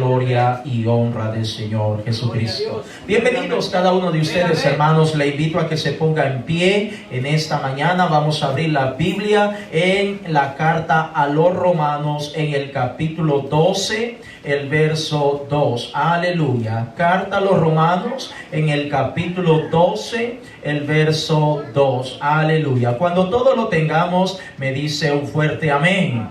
Gloria y honra del Señor Jesucristo. Bienvenidos cada uno de ustedes, hermanos. Le invito a que se ponga en pie en esta mañana. Vamos a abrir la Biblia en la carta a los Romanos, en el capítulo 12, el verso 2. Aleluya. Carta a los Romanos, en el capítulo 12, el verso 2. Aleluya. Cuando todo lo tengamos, me dice un fuerte amén.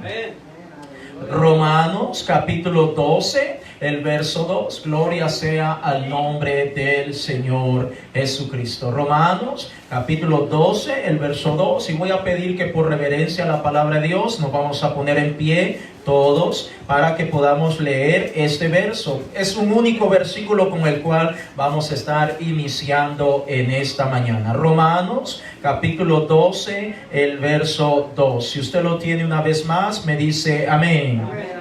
Romanos capítulo 12, el verso 2. Gloria sea al nombre del Señor Jesucristo. Romanos capítulo 12, el verso 2. Y voy a pedir que por reverencia a la palabra de Dios nos vamos a poner en pie todos para que podamos leer este verso. Es un único versículo con el cual vamos a estar iniciando en esta mañana. Romanos capítulo 12, el verso 2. Si usted lo tiene una vez más, me dice amén. Amén.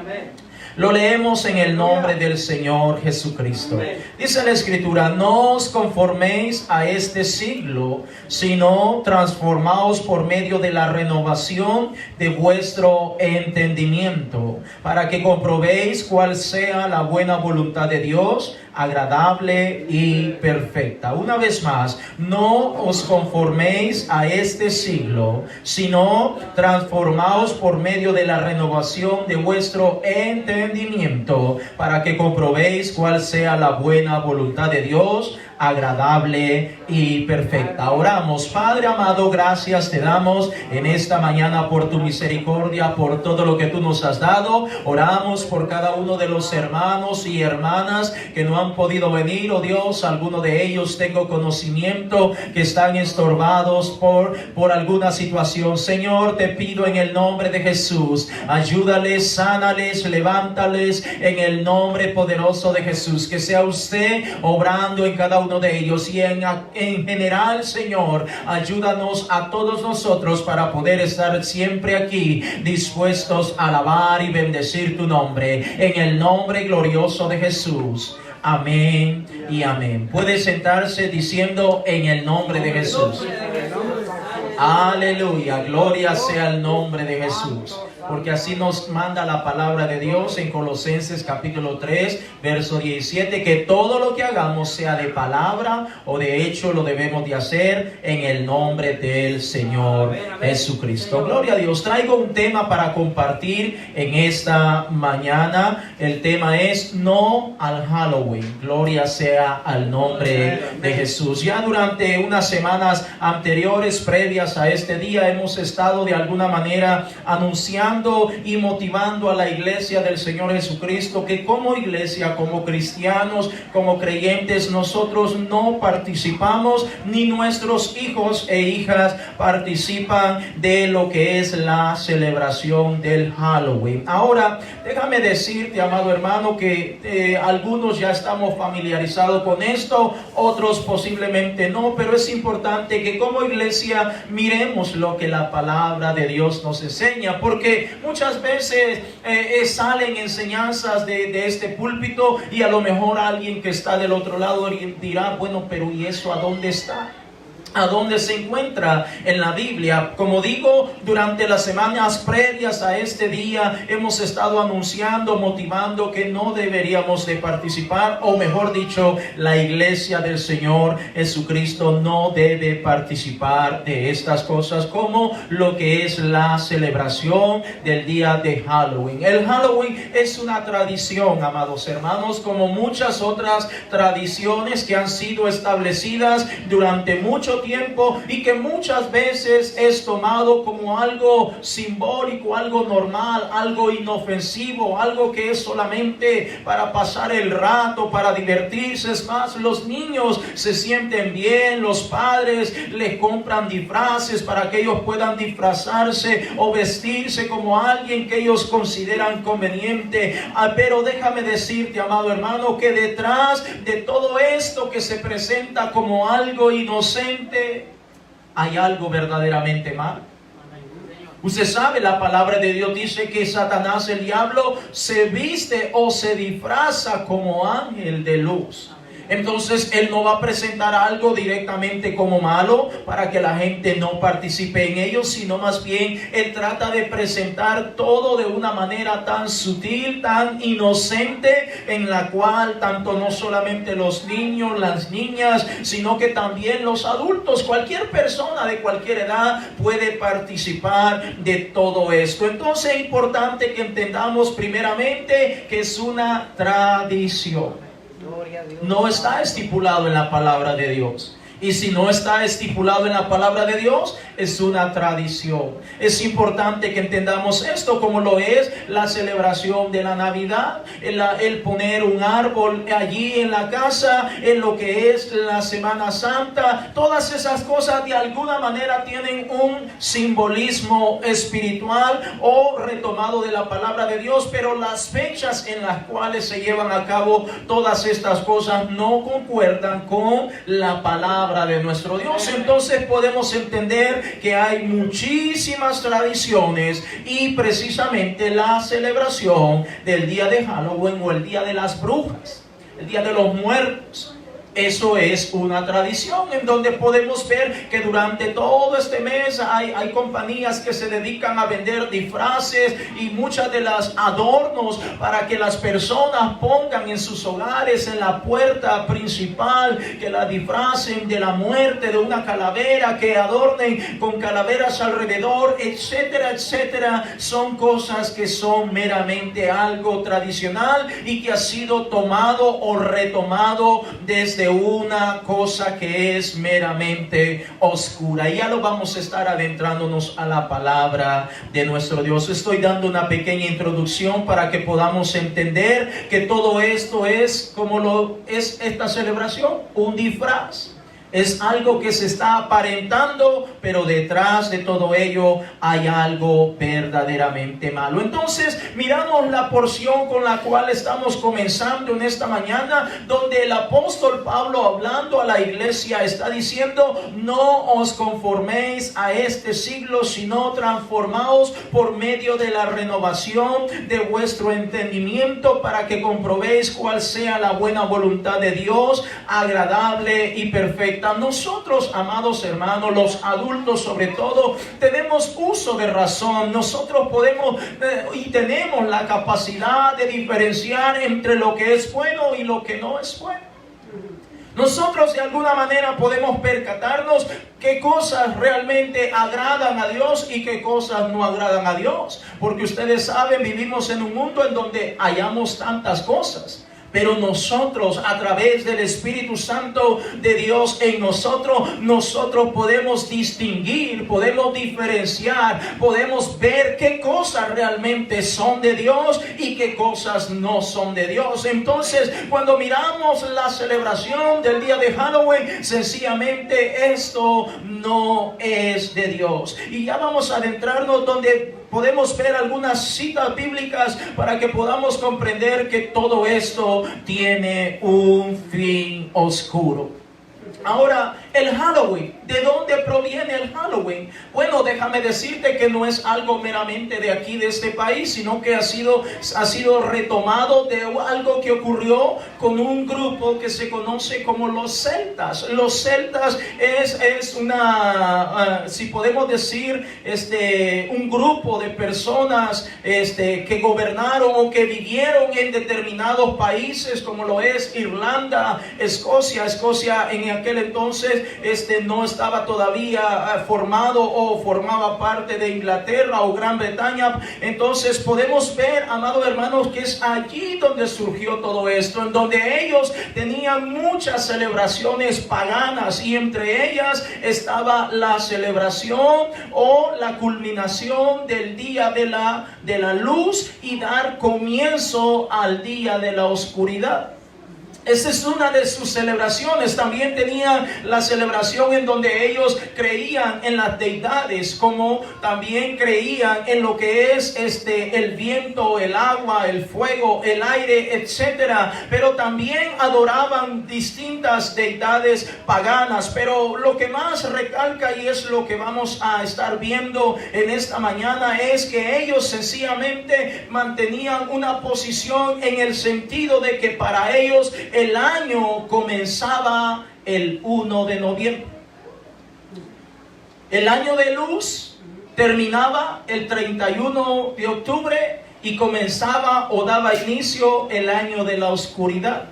Lo leemos en el nombre del Señor Jesucristo. Dice la Escritura: no os conforméis a este siglo, sino transformaos por medio de la renovación de vuestro entendimiento, para que comprobéis cuál sea la buena voluntad de Dios, agradable y perfecta. Una vez más, no os conforméis a este siglo, sino transformaos por medio de la renovación de vuestro entendimiento, para que comprobéis cuál sea la buena voluntad de Dios, agradable y perfecta. Oramos. Padre amado, gracias te damos en esta mañana por tu misericordia, por todo lo que tú nos has dado. Oramos por cada uno de los hermanos y hermanas que no han podido venir, oh Dios. Algunos de ellos tengo conocimiento que están estorbados por alguna situación. Señor, te pido en el nombre de Jesús, ayúdales, sánales, levántales en el nombre poderoso de Jesús. Que sea usted obrando en cada uno de ellos, y en general, Señor, ayúdanos a todos nosotros para poder estar siempre aquí dispuestos a alabar y bendecir tu nombre, en el nombre glorioso de Jesús. Amén y amén. Puede sentarse diciendo: en el nombre de Jesús. Aleluya, gloria sea el nombre de Jesús. Porque así nos manda la palabra de Dios en Colosenses capítulo 3, verso 17, que todo lo que hagamos, sea de palabra o de hecho, lo debemos de hacer en el nombre del Señor Jesucristo. Gloria a Dios. Traigo un tema para compartir en esta mañana. El tema es no al Halloween. Gloria sea al nombre de Jesús. Ya durante unas semanas anteriores, previas a este día, hemos estado de alguna manera anunciando y motivando a la iglesia del Señor Jesucristo que como iglesia, como cristianos, como creyentes, nosotros no participamos, ni nuestros hijos e hijas participan de lo que es la celebración del Halloween. Ahora, déjame decirte, amado hermano, que algunos ya estamos familiarizados con esto, otros posiblemente no, pero es importante que como iglesia miremos lo que la palabra de Dios nos enseña, porque muchas veces salen enseñanzas de este púlpito, y a lo mejor alguien que está del otro lado dirá: bueno, pero ¿y eso a dónde está? ¿A dónde se encuentra en la Biblia? Como digo, durante las semanas previas a este día hemos estado anunciando, motivando que no deberíamos de participar, o mejor dicho, la iglesia del Señor Jesucristo no debe participar de estas cosas, como lo que es la celebración del día de Halloween. El Halloween es una tradición, amados hermanos, como muchas otras tradiciones que han sido establecidas durante mucho tiempo, y que muchas veces es tomado como algo simbólico, algo normal, algo inofensivo, algo que es solamente para pasar el rato, para divertirse. Es más, los niños se sienten bien, los padres les compran disfraces para que ellos puedan disfrazarse o vestirse como alguien que ellos consideran conveniente. Pero déjame decirte, amado hermano, que detrás de todo esto que se presenta como algo inocente, hay algo verdaderamente mal. Usted sabe, la palabra de Dios dice que Satanás, el diablo, se viste o se disfraza como ángel de luz. Entonces Él no va a presentar algo directamente como malo para que la gente no participe en ello, sino más bien Él trata de presentar todo de una manera tan sutil, tan inocente, en la cual tanto no solamente los niños, las niñas, sino que también los adultos, cualquier persona de cualquier edad puede participar de todo esto. Entonces es importante que entendamos primeramente que es una tradición. No está estipulado en la palabra de Dios. Y si no está estipulado en la palabra de Dios, es una tradición. Es importante que entendamos esto, como lo es la celebración de la Navidad, el poner un árbol allí en la casa, en lo que es la Semana Santa. Todas esas cosas de alguna manera tienen un simbolismo espiritual o retomado de la palabra de Dios, pero las fechas en las cuales se llevan a cabo todas estas cosas no concuerdan con la palabra de nuestro Dios. Entonces podemos entender que hay muchísimas tradiciones, y precisamente la celebración del día de Halloween o el día de las brujas, el día de los muertos, eso es una tradición en donde podemos ver que durante todo este mes hay compañías que se dedican a vender disfraces y muchas de las adornos para que las personas pongan en sus hogares, en la puerta principal, que la disfracen de la muerte, de una calavera, que adornen con calaveras alrededor, etcétera, etcétera. Son cosas que son meramente algo tradicional y que ha sido tomado o retomado desde una cosa que es meramente oscura. Y ya lo vamos a estar adentrándonos a la palabra de nuestro Dios. Estoy dando una pequeña introducción para que podamos entender que todo esto es como lo es esta celebración, un disfraz. Es algo que se está aparentando, pero detrás de todo ello hay algo verdaderamente malo. Entonces, miramos la porción con la cual estamos comenzando en esta mañana, donde el apóstol Pablo, hablando a la iglesia, está diciendo: no os conforméis a este siglo, sino transformaos por medio de la renovación de vuestro entendimiento, para que comprobéis cuál sea la buena voluntad de Dios, agradable y perfecta. Nosotros, amados hermanos, los adultos sobre todo, tenemos uso de razón. Nosotros podemos y tenemos la capacidad de diferenciar entre lo que es bueno y lo que no es bueno. Nosotros de alguna manera podemos percatarnos qué cosas realmente agradan a Dios y qué cosas no agradan a Dios. Porque ustedes saben, vivimos en un mundo en donde hallamos tantas cosas. Pero nosotros, a través del Espíritu Santo de Dios en nosotros podemos distinguir, podemos diferenciar, podemos ver qué cosas realmente son de Dios y qué cosas no son de Dios. Entonces, cuando miramos la celebración del día de Halloween, sencillamente esto no es de Dios. Y ya vamos a adentrarnos donde podemos ver algunas citas bíblicas para que podamos comprender que todo esto tiene un fin oscuro. Ahora, el Halloween, ¿de dónde proviene el Halloween? Bueno, déjame decirte que no es algo meramente de aquí, de este país, sino que ha sido retomado de algo que ocurrió con un grupo que se conoce como los celtas. Los celtas es una, si podemos decir, un grupo de personas que gobernaron o que vivieron en determinados países, como lo es Irlanda, Escocia en aquel entonces no estaba todavía formado o formaba parte de Inglaterra o Gran Bretaña. Entonces podemos ver, amados hermanos, que es allí donde surgió todo esto, en donde ellos tenían muchas celebraciones paganas, y entre ellas estaba la celebración o la culminación del día de la luz y dar comienzo al día de la oscuridad. Esa es una de sus celebraciones. También tenían la celebración en donde ellos creían en las deidades, como también creían en lo que es el viento, el agua, el fuego, el aire, etcétera. Pero también adoraban distintas deidades paganas. Pero lo que más recalca, y es lo que vamos a estar viendo en esta mañana, es que ellos sencillamente mantenían una posición en el sentido de que para ellos el año comenzaba el 1 de noviembre. El año de luz terminaba el 31 de octubre y comenzaba o daba inicio el año de la oscuridad,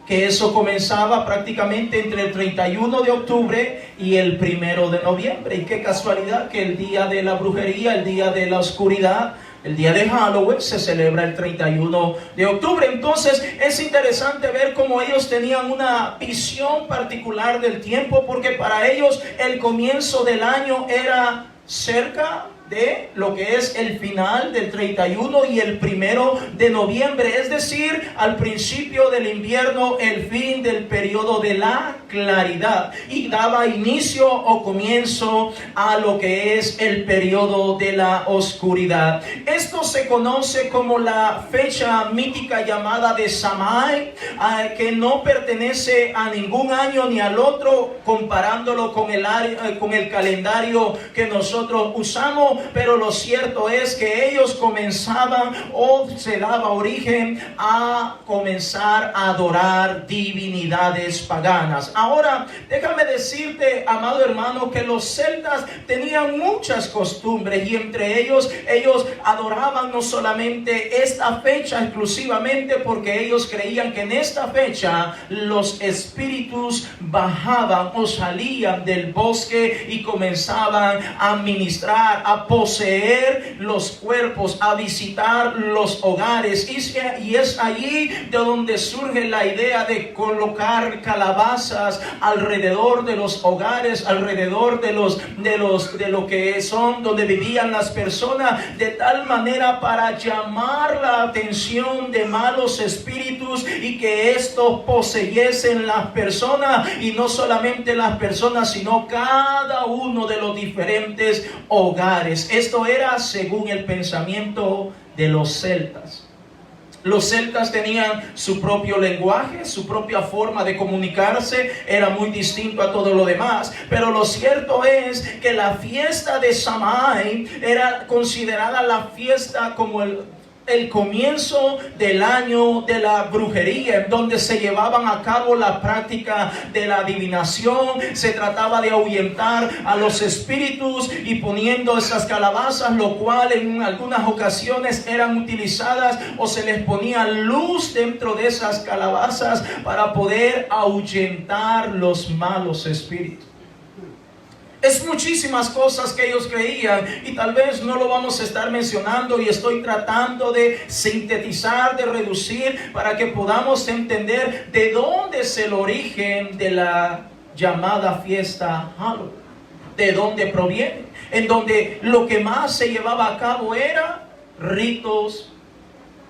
que eso comenzaba prácticamente entre el 31 de octubre y el 1 de noviembre. Y qué casualidad que el día de la brujería, el día de la oscuridad, el día de Halloween se celebra el 31 de octubre. Entonces es interesante ver cómo ellos tenían una visión particular del tiempo, porque para ellos el comienzo del año era cerca de lo que es el final del 31 y el 1 de noviembre, es decir, al principio del invierno, el fin del periodo de la claridad, y daba inicio o comienzo a lo que es el periodo de la oscuridad. Esto se conoce como la fecha mítica llamada de Samhain, que no pertenece a ningún año ni al otro, comparándolo con el calendario que nosotros usamos. Pero lo cierto es que ellos comenzaban, o se daba origen a comenzar a adorar divinidades paganas. Ahora, déjame decirte, amado hermano, que los celtas tenían muchas costumbres, y entre ellos adoraban no solamente esta fecha exclusivamente, porque ellos creían que en esta fecha los espíritus bajaban o salían del bosque y comenzaban a ministrar, a poseer los cuerpos, a visitar los hogares, y es allí de donde surge la idea de colocar calabazas alrededor de los hogares, alrededor de lo que son donde vivían las personas, de tal manera para llamar la atención de malos espíritus y que estos poseyesen las personas, y no solamente las personas, sino cada uno de los diferentes hogares. Esto era según el pensamiento de los celtas. Los celtas tenían su propio lenguaje, su propia forma de comunicarse, era muy distinto a todo lo demás. Pero lo cierto es que la fiesta de Samhain era considerada la fiesta como el comienzo del año de la brujería, en donde se llevaban a cabo la práctica de la adivinación. Se trataba de ahuyentar a los espíritus y poniendo esas calabazas, lo cual en algunas ocasiones eran utilizadas o se les ponía luz dentro de esas calabazas para poder ahuyentar los malos espíritus. Es muchísimas cosas que ellos creían, y tal vez no lo vamos a estar mencionando, y estoy tratando de sintetizar, de reducir, para que podamos entender de dónde es el origen de la llamada fiesta Halloween, de dónde proviene, en donde lo que más se llevaba a cabo era ritos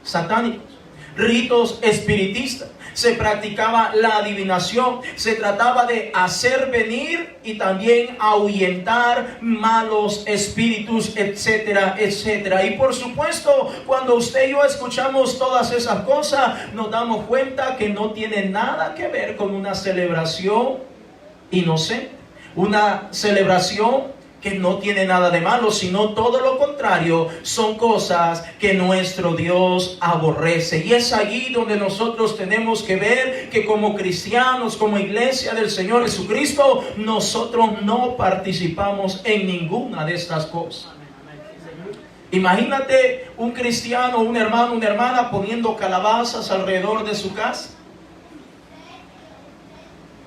satánicos, ritos espiritistas. Se practicaba la adivinación, se trataba de hacer venir y también ahuyentar malos espíritus, etcétera, etcétera. Y por supuesto, cuando usted y yo escuchamos todas esas cosas, nos damos cuenta que no tiene nada que ver con una celebración inocente, una celebración que no tiene nada de malo, sino todo lo contrario, son cosas que nuestro Dios aborrece. Y es allí donde nosotros tenemos que ver que como cristianos, como iglesia del Señor Jesucristo, nosotros no participamos en ninguna de estas cosas. Imagínate un cristiano, un hermano, una hermana poniendo calabazas alrededor de su casa.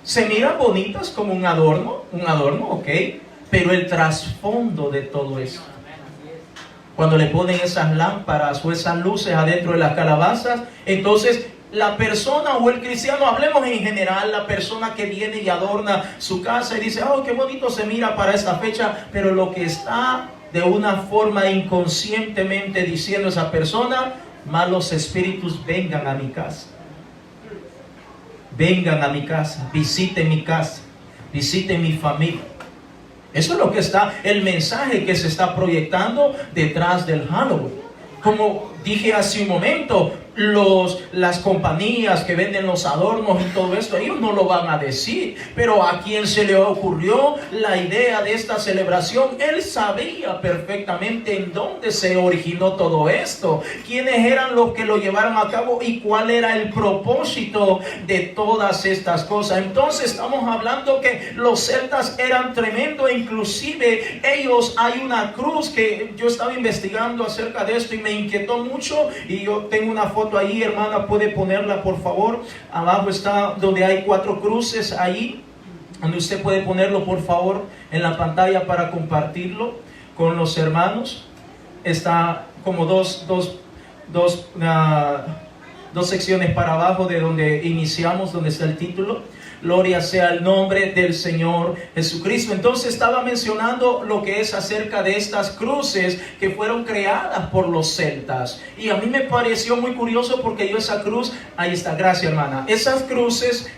Se miran bonitas como un adorno, ok. Pero el trasfondo de todo eso, cuando le ponen esas lámparas o esas luces adentro de las calabazas, entonces la persona o el cristiano, hablemos en general, la persona que viene y adorna su casa y dice, oh, qué bonito se mira para esta fecha, pero lo que está de una forma inconscientemente diciendo esa persona, malos espíritus vengan a mi casa. Vengan a mi casa, visiten mi casa, visiten mi familia. Eso es lo que está, el mensaje que se está proyectando detrás del Halloween. Como dije hace un momento, las compañías que venden los adornos y todo esto, ellos no lo van a decir, pero a quien se le ocurrió la idea de esta celebración, él sabía perfectamente en dónde se originó todo esto, quiénes eran los que lo llevaron a cabo y cuál era el propósito de todas estas cosas. Entonces estamos hablando que los celtas eran tremendos, inclusive ellos, hay una cruz que yo estaba investigando acerca de esto y me inquietó mucho, y yo tengo una foto ahí, hermana, puede ponerla por favor. Abajo está donde hay 4 cruces ahí, donde usted puede ponerlo por favor en la pantalla para compartirlo con los hermanos. Está como dos secciones para abajo de donde iniciamos, donde está el título. Gloria sea el nombre del Señor Jesucristo. Entonces estaba mencionando lo que es acerca de estas cruces que fueron creadas por los celtas. Y a mí me pareció muy curioso porque yo esa cruz, ahí está, gracias hermana. Esas cruces,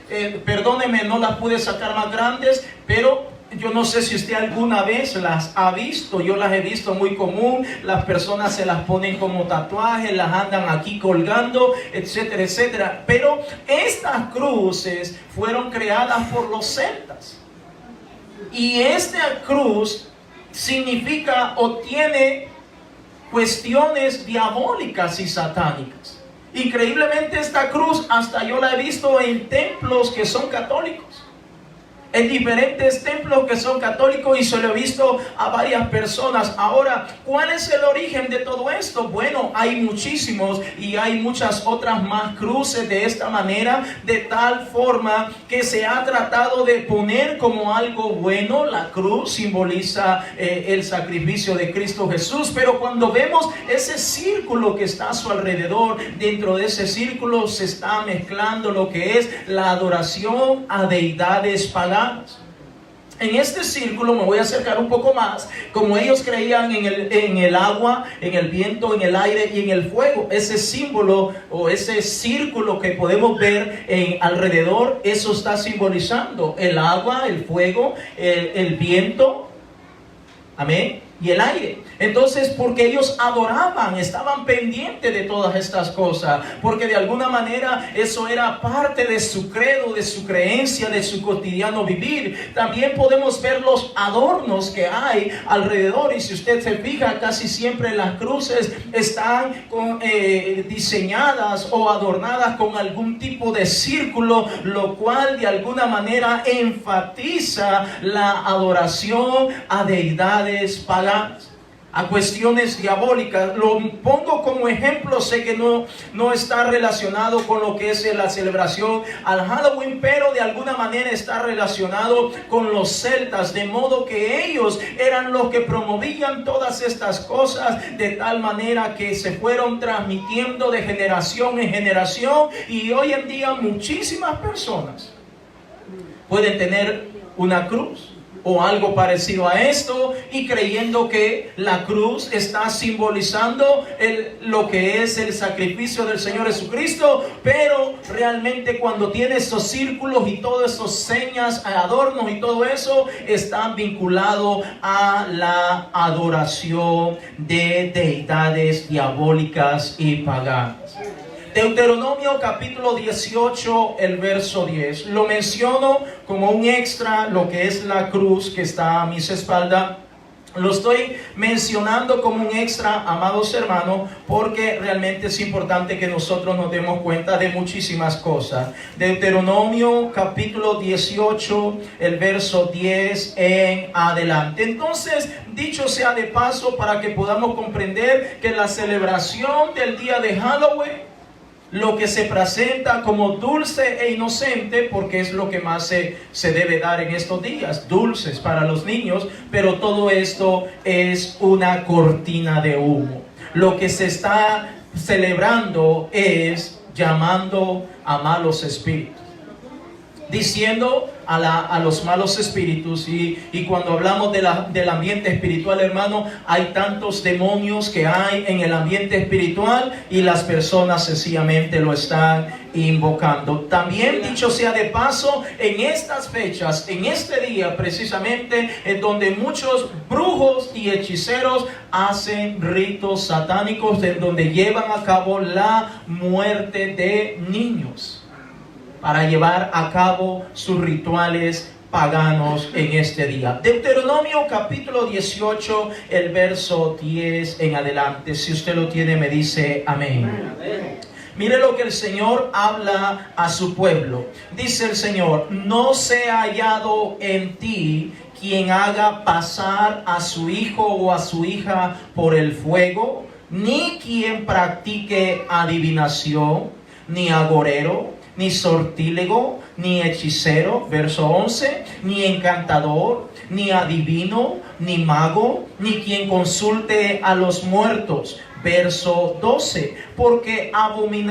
perdóneme, no las pude sacar más grandes, pero yo no sé si usted alguna vez las ha visto. Yo las he visto muy común. Las personas se las ponen como tatuajes, las andan aquí colgando, etcétera, etcétera. Pero estas cruces fueron creadas por los celtas. Y esta cruz significa o tiene cuestiones diabólicas y satánicas. Increíblemente esta cruz hasta yo la he visto en templos que son católicos, en diferentes templos que son católicos, y se lo he visto a varias personas. Ahora, ¿cuál es el origen de todo esto? Bueno, hay muchísimos y hay muchas otras más cruces de esta manera, de tal forma que se ha tratado de poner como algo bueno. La cruz simboliza el sacrificio de Cristo Jesús, pero cuando vemos ese círculo que está a su alrededor, dentro de ese círculo se está mezclando lo que es la adoración a deidades paganas. En este círculo me voy a acercar un poco más. Como ellos creían en el agua, en el viento, en el aire y en el fuego, ese símbolo o ese círculo que podemos ver alrededor, eso está simbolizando el agua, el fuego, el viento, amén, y el aire. Entonces, porque ellos adoraban, estaban pendientes de todas estas cosas, porque de alguna manera eso era parte de su credo, de su creencia, de su cotidiano vivir. También podemos ver los adornos que hay alrededor, y si usted se fija, casi siempre las cruces están diseñadas o adornadas con algún tipo de círculo, lo cual de alguna manera enfatiza la adoración a deidades paganas, a cuestiones diabólicas. Lo pongo como ejemplo, sé que no está relacionado con lo que es la celebración al Halloween, pero de alguna manera está relacionado con los celtas, de modo que ellos eran los que promovían todas estas cosas, de tal manera que se fueron transmitiendo de generación en generación, y hoy en día muchísimas personas pueden tener una cruz o algo parecido a esto, y creyendo que la cruz está simbolizando lo que es el sacrificio del Señor Jesucristo, pero realmente cuando tiene esos círculos y todas esas señas, adornos y todo eso, están vinculados a la adoración de deidades diabólicas y paganas. Deuteronomio capítulo 18, el verso 10. Lo menciono como un extra, lo que es la cruz que está a mis espaldas. Lo estoy mencionando como un extra, amados hermanos, porque realmente es importante que nosotros nos demos cuenta de muchísimas cosas. Deuteronomio capítulo 18, el verso 10 en adelante. Entonces, dicho sea de paso, para que podamos comprender que la celebración del día de Halloween, lo que se presenta como dulce e inocente, porque es lo que más se debe dar en estos días, dulces para los niños, pero todo esto es una cortina de humo. Lo que se está celebrando es llamando a malos espíritus. diciendo a los malos espíritus. Y cuando hablamos del ambiente espiritual, hermano, hay tantos demonios que hay en el ambiente espiritual y las personas sencillamente lo están invocando. También, dicho sea de paso, en estas fechas, en este día precisamente, en donde muchos brujos y hechiceros hacen ritos satánicos, en donde llevan a cabo la muerte de niños para llevar a cabo sus rituales paganos en este día. Deuteronomio capítulo 18, el verso 10 en adelante. Si usted lo tiene, me dice amén. Amén. Mire lo que el Señor habla a su pueblo. Dice el Señor: no sea hallado en ti quien haga pasar a su hijo o a su hija por el fuego, ni quien practique adivinación, ni agorero, ni sortílego, ni hechicero, verso 11, ni encantador, ni adivino, ni mago, ni quien consulte a los muertos, verso 12, porque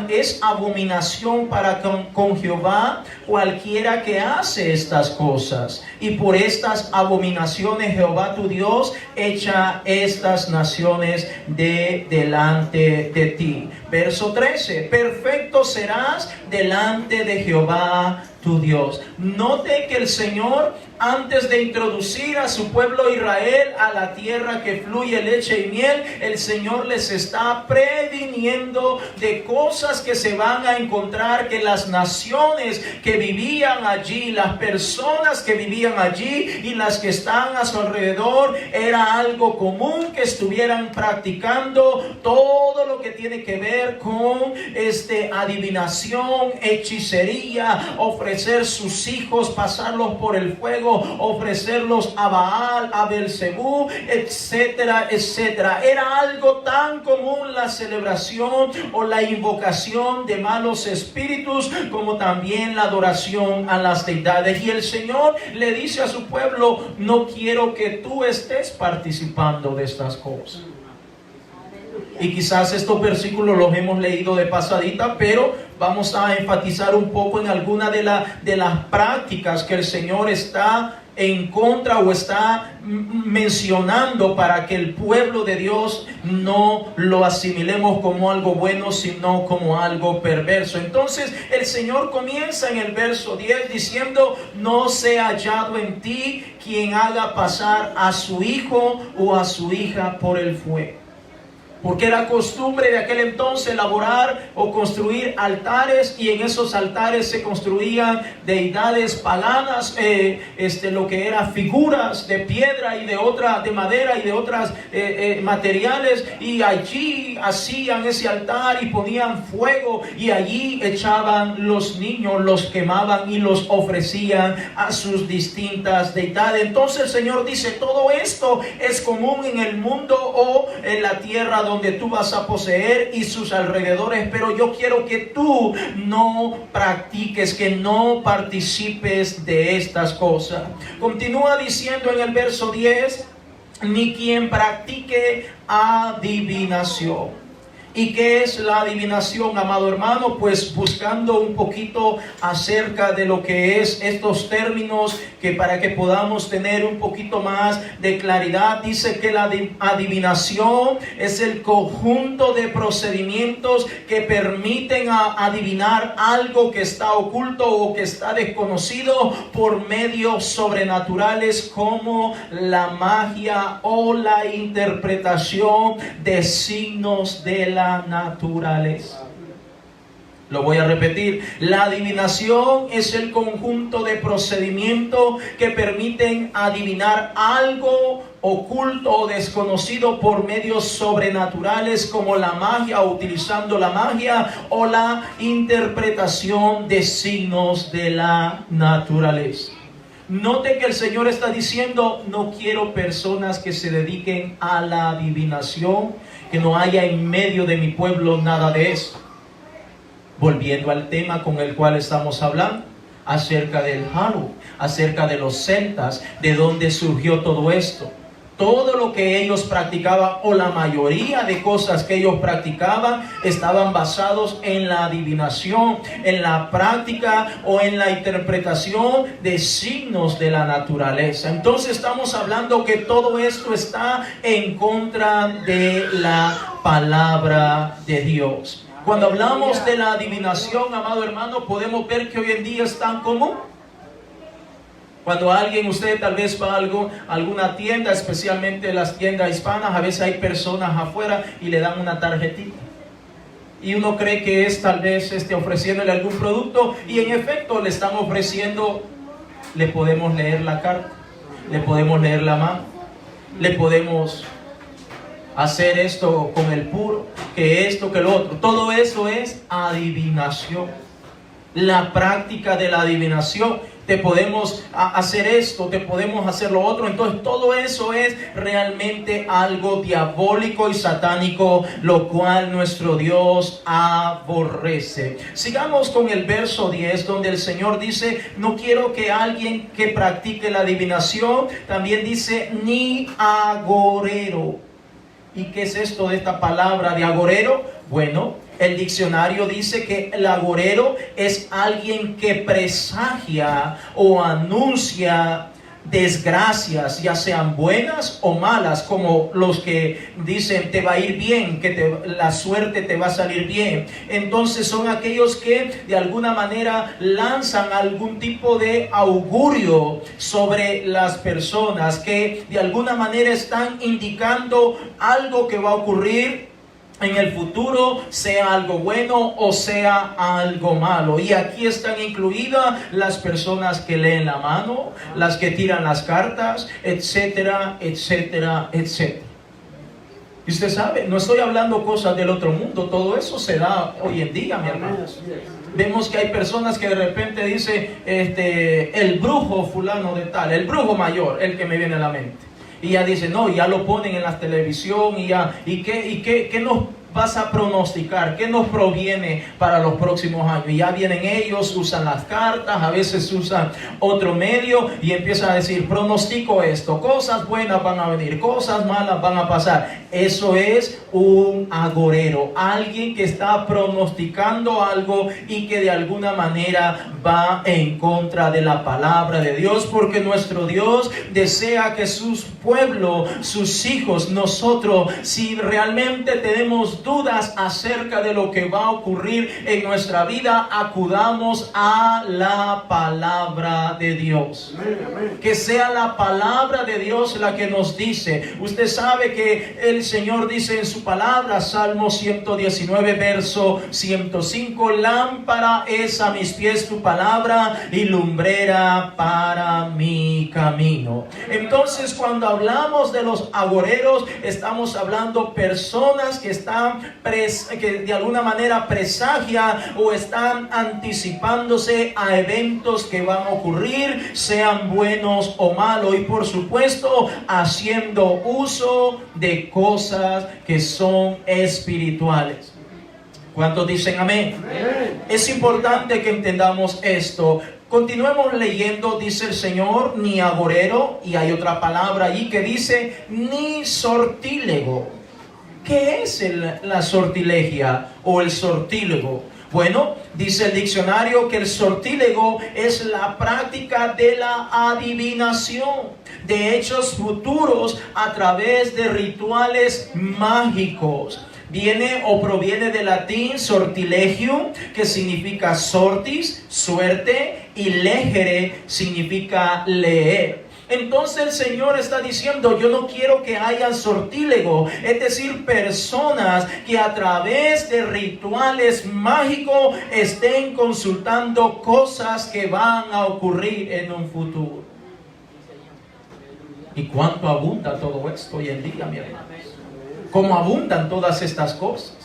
es abominación para con Jehová cualquiera que hace estas cosas, y por estas abominaciones Jehová tu Dios echa estas naciones de delante de ti. Verso 13, perfecto serás delante de Jehová tu Dios. Note que el Señor, antes de introducir a su pueblo Israel a la tierra que fluye leche y miel, el Señor les está previniendo de cosas que se van a encontrar, que las naciones que vivían allí, las personas que vivían allí y las que están a su alrededor, era algo común que estuvieran practicando todo lo que tiene que ver con adivinación, hechicería, ofrecer sus hijos, pasarlos por el fuego, ofrecerlos a Baal, a Belzebú, etcétera, etcétera. Era algo tan común la celebración o la invocación de malos espíritus, como también la adoración a las deidades. Y el Señor le dice a su pueblo: no quiero que tú estés participando de estas cosas. Y quizás estos versículos los hemos leído de pasadita, pero vamos a enfatizar un poco en alguna de las prácticas que el Señor está en contra o está mencionando, para que el pueblo de Dios no lo asimilemos como algo bueno, sino como algo perverso. Entonces el Señor comienza en el verso 10 diciendo: no sea hallado en ti quien haga pasar a su hijo o a su hija por el fuego. Porque era costumbre de aquel entonces elaborar o construir altares, y en esos altares se construían deidades paganas, lo que eran figuras de piedra y de madera y de otras materiales, y allí hacían ese altar y ponían fuego, y allí echaban los niños, los quemaban y los ofrecían a sus distintas deidades. Entonces el Señor dice: todo esto es común en el mundo o en la tierra donde tú vas a poseer y sus alrededores, pero yo quiero que tú no practiques, que no participes de estas cosas. Continúa diciendo en el verso 10: ni quien practique adivinación. ¿Y qué es la adivinación, amado hermano? Pues buscando un poquito acerca de lo que es estos términos, que para que podamos tener un poquito más de claridad, dice que la adivinación es el conjunto de procedimientos que permiten adivinar algo que está oculto o que está desconocido por medios sobrenaturales, como la magia o la interpretación de signos de la naturaleza. Lo voy a repetir: la adivinación es el conjunto de procedimientos que permiten adivinar algo oculto o desconocido por medios sobrenaturales, como la magia, o utilizando la magia, o la interpretación de signos de la naturaleza. Note que el Señor está diciendo: no quiero personas que se dediquen a la adivinación, que no haya en medio de mi pueblo nada de eso. Volviendo al tema con el cual estamos hablando, acerca del Haru, acerca de los celtas, de dónde surgió todo esto. todo lo que ellos practicaban, o la mayoría de cosas que ellos practicaban, estaban basados en la adivinación, en la práctica o en la interpretación de signos de la naturaleza. Entonces estamos hablando que todo esto está en contra de la palabra de Dios. Cuando hablamos de la adivinación, amado hermano, podemos ver que hoy en día es tan común. Cuando usted tal vez va a alguna tienda, especialmente las tiendas hispanas, a veces hay personas afuera y le dan una tarjetita. Y uno cree que es tal vez ofreciéndole algún producto, y en efecto le están ofreciendo. Le podemos leer la carta, le podemos leer la mano, le podemos hacer esto con el puro, que esto, que lo otro. Todo eso es adivinación. La práctica de la adivinación. Te podemos hacer esto, te podemos hacer lo otro. Entonces todo eso es realmente algo diabólico y satánico, lo cual nuestro Dios aborrece. Sigamos con el verso 10, donde el Señor dice: no quiero que alguien que practique la adivinación, también dice, ni agorero. ¿Y qué es esto de esta palabra de agorero? Bueno, el diccionario dice que el agorero es alguien que presagia o anuncia desgracias, ya sean buenas o malas, como los que dicen te va a ir bien, que la suerte te va a salir bien. Entonces son aquellos que de alguna manera lanzan algún tipo de augurio sobre las personas, que de alguna manera están indicando algo que va a ocurrir en el futuro, sea algo bueno o sea algo malo. Y aquí están incluidas las personas que leen la mano, las que tiran las cartas, etcétera, etcétera, etcétera. Y usted sabe, no estoy hablando cosas del otro mundo, todo eso se da hoy en día, mi hermano. Vemos que hay personas que de repente dicen, el brujo fulano de tal, el brujo mayor, el que me viene a la mente. Y ya dice, no, ya lo ponen en la televisión y qué nos vas a pronosticar, qué nos proviene para los próximos años. Y ya vienen ellos, usan las cartas, a veces usan otro medio y empiezan a decir, pronostico esto, cosas buenas van a venir, cosas malas van a pasar. Eso es un agorero, alguien que está pronosticando algo y que de alguna manera va en contra de la palabra de Dios, porque nuestro Dios desea que sus pueblos, sus hijos, nosotros, si realmente tenemos dudas acerca de lo que va a ocurrir en nuestra vida, acudamos a la palabra de Dios. Que sea la palabra de Dios la que nos dice. Usted sabe que el Señor dice en su palabra, Salmo 119, verso 105, lámpara es a mis pies tu palabra y lumbrera para mi camino. Entonces, cuando hablamos de los agoreros, estamos hablando personas que que de alguna manera presagian o están anticipándose a eventos que van a ocurrir, sean buenos o malos, y por supuesto haciendo uso de cosas que son espirituales. ¿Cuántos dicen amén? Amén. Es importante que entendamos esto. Continuemos leyendo. Dice el Señor, ni agorero, y hay otra palabra allí que dice ni sortílego. ¿Qué es la sortilegia o el sortílego? Bueno, dice el diccionario que el sortílego es la práctica de la adivinación, de hechos futuros a través de rituales mágicos. Viene o proviene del latín sortilegium, que significa sortis, suerte, y legere significa leer. Entonces el Señor está diciendo, yo no quiero que haya sortílego, es decir, personas que a través de rituales mágicos estén consultando cosas que van a ocurrir en un futuro. ¿Y cuánto abunda todo esto hoy en día, mi hermano? ¿Cómo abundan todas estas cosas?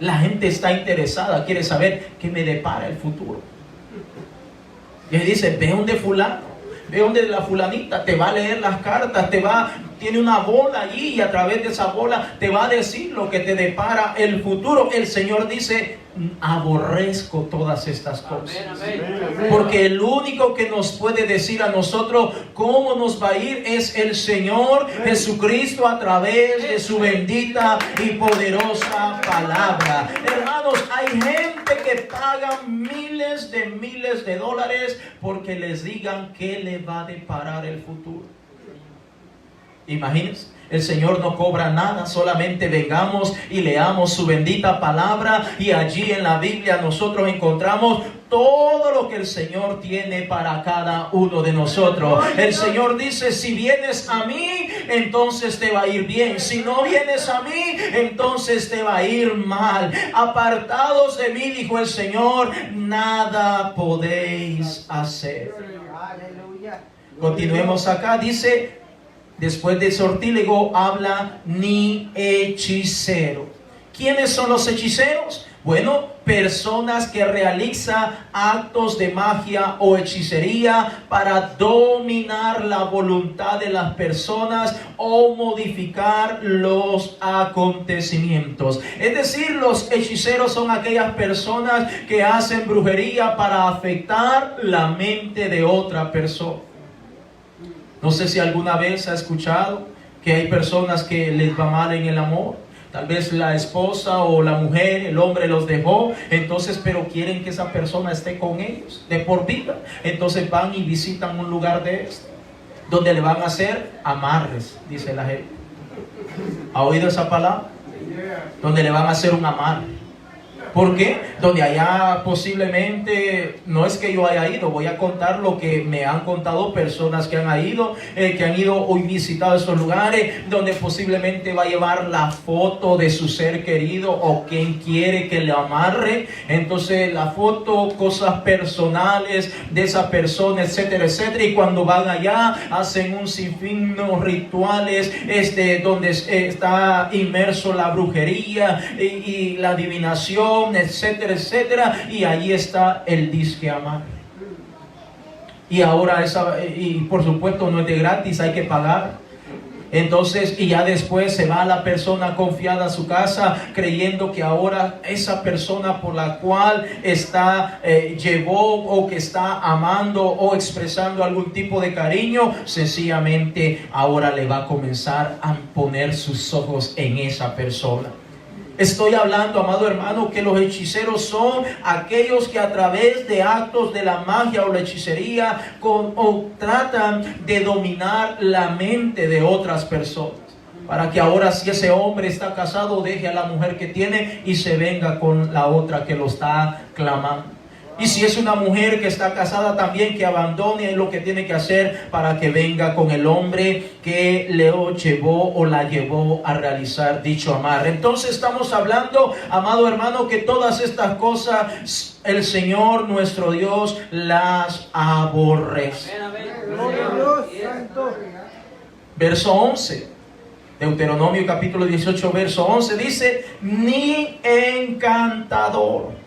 La gente está interesada, quiere saber qué me depara el futuro. Y él dice, ve donde fulano. Ve donde la fulanita te va a leer las cartas, tiene una bola allí y a través de esa bola te va a decir lo que te depara el futuro. El Señor dice, aborrezco todas estas cosas. Porque el único que nos puede decir a nosotros cómo nos va a ir es el Señor Jesucristo a través de su bendita y poderosa palabra. Hermanos, hay gente que paga miles de dólares porque les digan qué le va a deparar el futuro. Imagínense, el Señor no cobra nada, solamente vengamos y leamos su bendita palabra, y allí en la Biblia nosotros encontramos todo lo que el Señor tiene para cada uno de nosotros. El Señor dice: si vienes a mí, entonces te va a ir bien. Si no vienes a mí, entonces te va a ir mal. Apartados de mí, dijo el Señor, nada podéis hacer. Continuemos acá, dice, después de sortílego habla ni hechicero. ¿Quiénes son los hechiceros? Bueno, personas que realizan actos de magia o hechicería para dominar la voluntad de las personas o modificar los acontecimientos. Es decir, los hechiceros son aquellas personas que hacen brujería para afectar la mente de otra persona. No sé si alguna vez ha escuchado que hay personas que les va mal en el amor. Tal vez la esposa o la mujer, el hombre los dejó, entonces, pero quieren que esa persona esté con ellos de por vida. Entonces van y visitan un lugar de este, donde le van a hacer amarres, dice la gente. ¿Ha oído esa palabra? Donde le van a hacer un amarre. ¿Por qué? Donde allá posiblemente, no es que yo haya ido, voy a contar lo que me han contado personas que han ido hoy visitado esos lugares, donde posiblemente va a llevar la foto de su ser querido o quien quiere que le amarre. Entonces la foto, cosas personales de esa persona, etcétera, etcétera. Y cuando van allá, hacen un sinfín de rituales donde está inmerso la brujería y la adivinación, etcétera, etcétera, y ahí está el disque amar. Y ahora y por supuesto no es de gratis, hay que pagar. Entonces, y ya después se va la persona confiada a su casa, creyendo que ahora esa persona por la cual llevó o que está amando o expresando algún tipo de cariño, sencillamente ahora le va a comenzar a poner sus ojos en esa persona. Estoy hablando, amado hermano, que los hechiceros son aquellos que a través de actos de la magia o la hechicería tratan de dominar la mente de otras personas. Para que ahora, si ese hombre está casado, deje a la mujer que tiene y se venga con la otra que lo está clamando. Y si es una mujer que está casada también, que abandone lo que tiene que hacer para que venga con el hombre que le llevó o la llevó a realizar dicho amarre. Entonces estamos hablando, amado hermano, que todas estas cosas el Señor nuestro Dios las aborrece. Verso 11. Deuteronomio capítulo 18, verso 11 dice: ni encantador.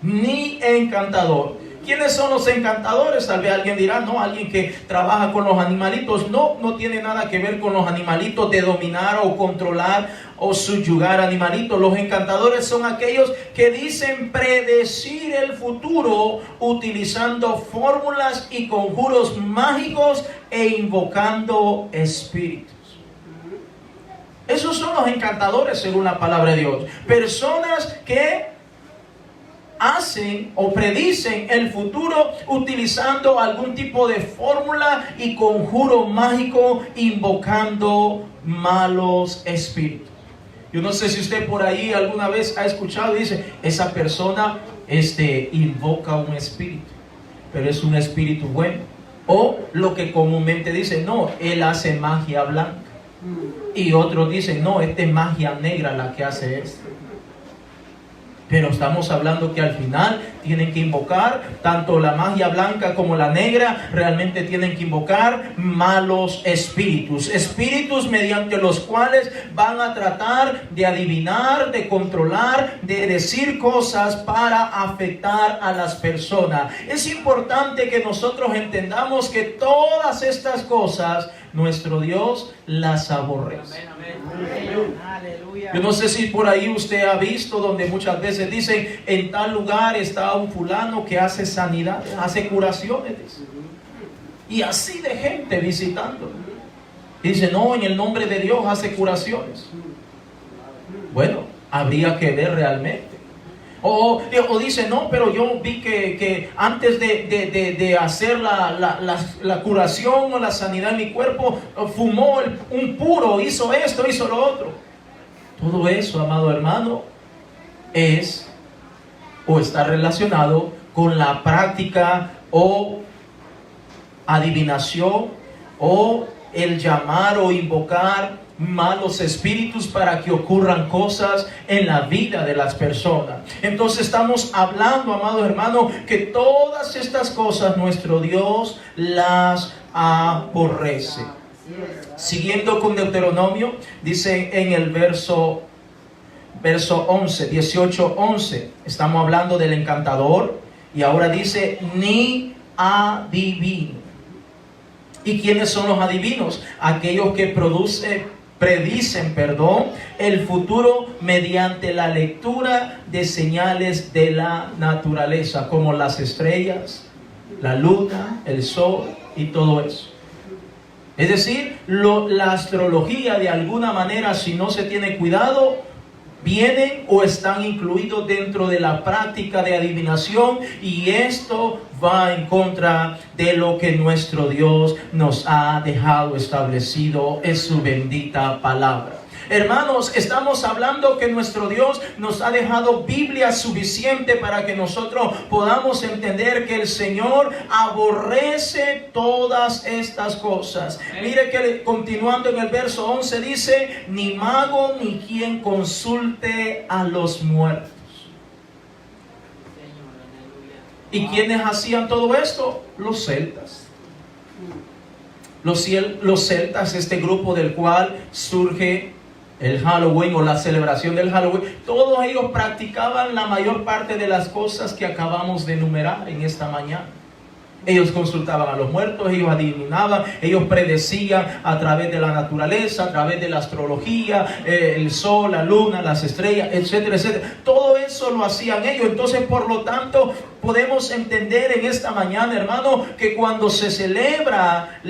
Ni encantador. ¿Quiénes son los encantadores? Tal vez alguien dirá, no, alguien que trabaja con los animalitos. No, no tiene nada que ver con los animalitos, de dominar o controlar o subyugar animalitos. Los encantadores son aquellos que dicen predecir el futuro utilizando fórmulas y conjuros mágicos e invocando espíritus. Esos son los encantadores según la palabra de Dios. Personas que hacen o predicen el futuro utilizando algún tipo de fórmula y conjuro mágico, invocando malos espíritus. Yo no sé si usted por ahí alguna vez ha escuchado y dice, esa persona invoca un espíritu, pero es un espíritu bueno. O lo que comúnmente dicen, no, él hace magia blanca. Y otros dicen, no, es magia negra la que hace esto. Pero estamos hablando que al final tienen que invocar, tanto la magia blanca como la negra, realmente tienen que invocar malos espíritus. Espíritus mediante los cuales van a tratar de adivinar, de controlar, de decir cosas para afectar a las personas. Es importante que nosotros entendamos que todas estas cosas nuestro Dios las aborrece. Yo no sé si por ahí usted ha visto donde muchas veces dicen, en tal lugar está un fulano que hace sanidad, hace curaciones. Y así de gente visitando. Y dice, no, en el nombre de Dios hace curaciones. Bueno, habría que ver realmente. O dice, no, pero yo vi que antes de hacer la curación o la sanidad en mi cuerpo, fumó un puro, hizo esto, hizo lo otro. Todo eso, amado hermano, es o está relacionado con la práctica o adivinación o el llamar o invocar malos espíritus para que ocurran cosas en la vida de las personas. Entonces estamos hablando, amado hermano, que todas estas cosas nuestro Dios las aborrece. Siguiendo con Deuteronomio, dice en el verso 11, 18, 11, estamos hablando del encantador, y ahora dice, ni adivino. ¿Y quiénes son los adivinos? Aquellos que predicen el futuro mediante la lectura de señales de la naturaleza, como las estrellas, la luna, el sol y todo eso. Es decir, la astrología, de alguna manera, si no se tiene cuidado, vienen o están incluidos dentro de la práctica de adivinación, y esto va en contra de lo que nuestro Dios nos ha dejado establecido en su bendita palabra. Hermanos, estamos hablando que nuestro Dios nos ha dejado Biblia suficiente para que nosotros podamos entender que el Señor aborrece todas estas cosas. Mire que continuando en el verso 11 dice, ni mago ni quien consulte a los muertos. ¿Y quiénes hacían todo esto? Los celtas. Los celtas, este grupo del cual surge el Halloween o la celebración del Halloween, todos ellos practicaban la mayor parte de las cosas que acabamos de enumerar en esta mañana. Ellos consultaban a los muertos, ellos adivinaban, ellos predecían a través de la naturaleza, a través de la astrología, el sol, la luna, las estrellas, etcétera, etcétera. Todo eso lo hacían ellos. Entonces, por lo tanto, podemos entender en esta mañana, hermano, que cuando se celebra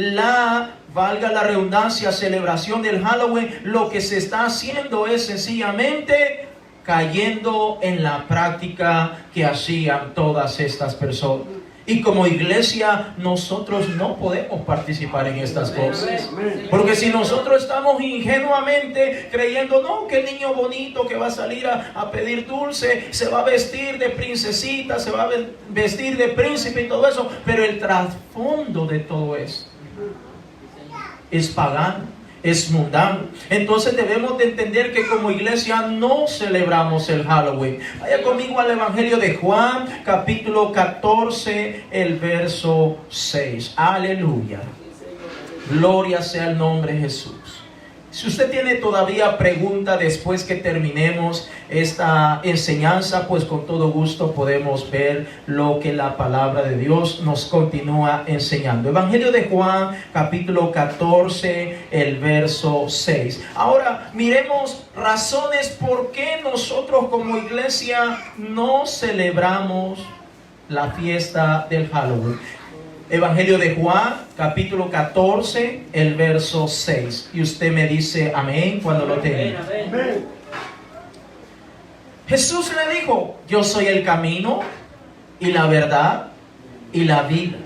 valga la redundancia, celebración del Halloween, lo que se está haciendo es sencillamente cayendo en la práctica que hacían todas estas personas. Y como iglesia nosotros no podemos participar en estas cosas, porque si nosotros estamos ingenuamente creyendo, no, que el niño bonito que va a salir a pedir dulce se va a vestir de princesita, se va a vestir de príncipe y todo eso, pero el trasfondo de todo eso es pagano, es mundano. Entonces debemos de entender que como iglesia no celebramos el Halloween. Vaya conmigo al Evangelio de Juan, capítulo 14, el verso 6. Aleluya. Gloria sea el nombre de Jesús. Si usted tiene todavía pregunta después que terminemos esta enseñanza, pues con todo gusto podemos ver lo que la palabra de Dios nos continúa enseñando. Evangelio de Juan, capítulo 14, el verso 6. Ahora miremos razones por qué nosotros como iglesia no celebramos la fiesta del Halloween. Evangelio de Juan, capítulo 14, el verso 6. Y usted me dice amén cuando lo tenga. Amén. Jesús le dijo, yo soy el camino y la verdad y la vida.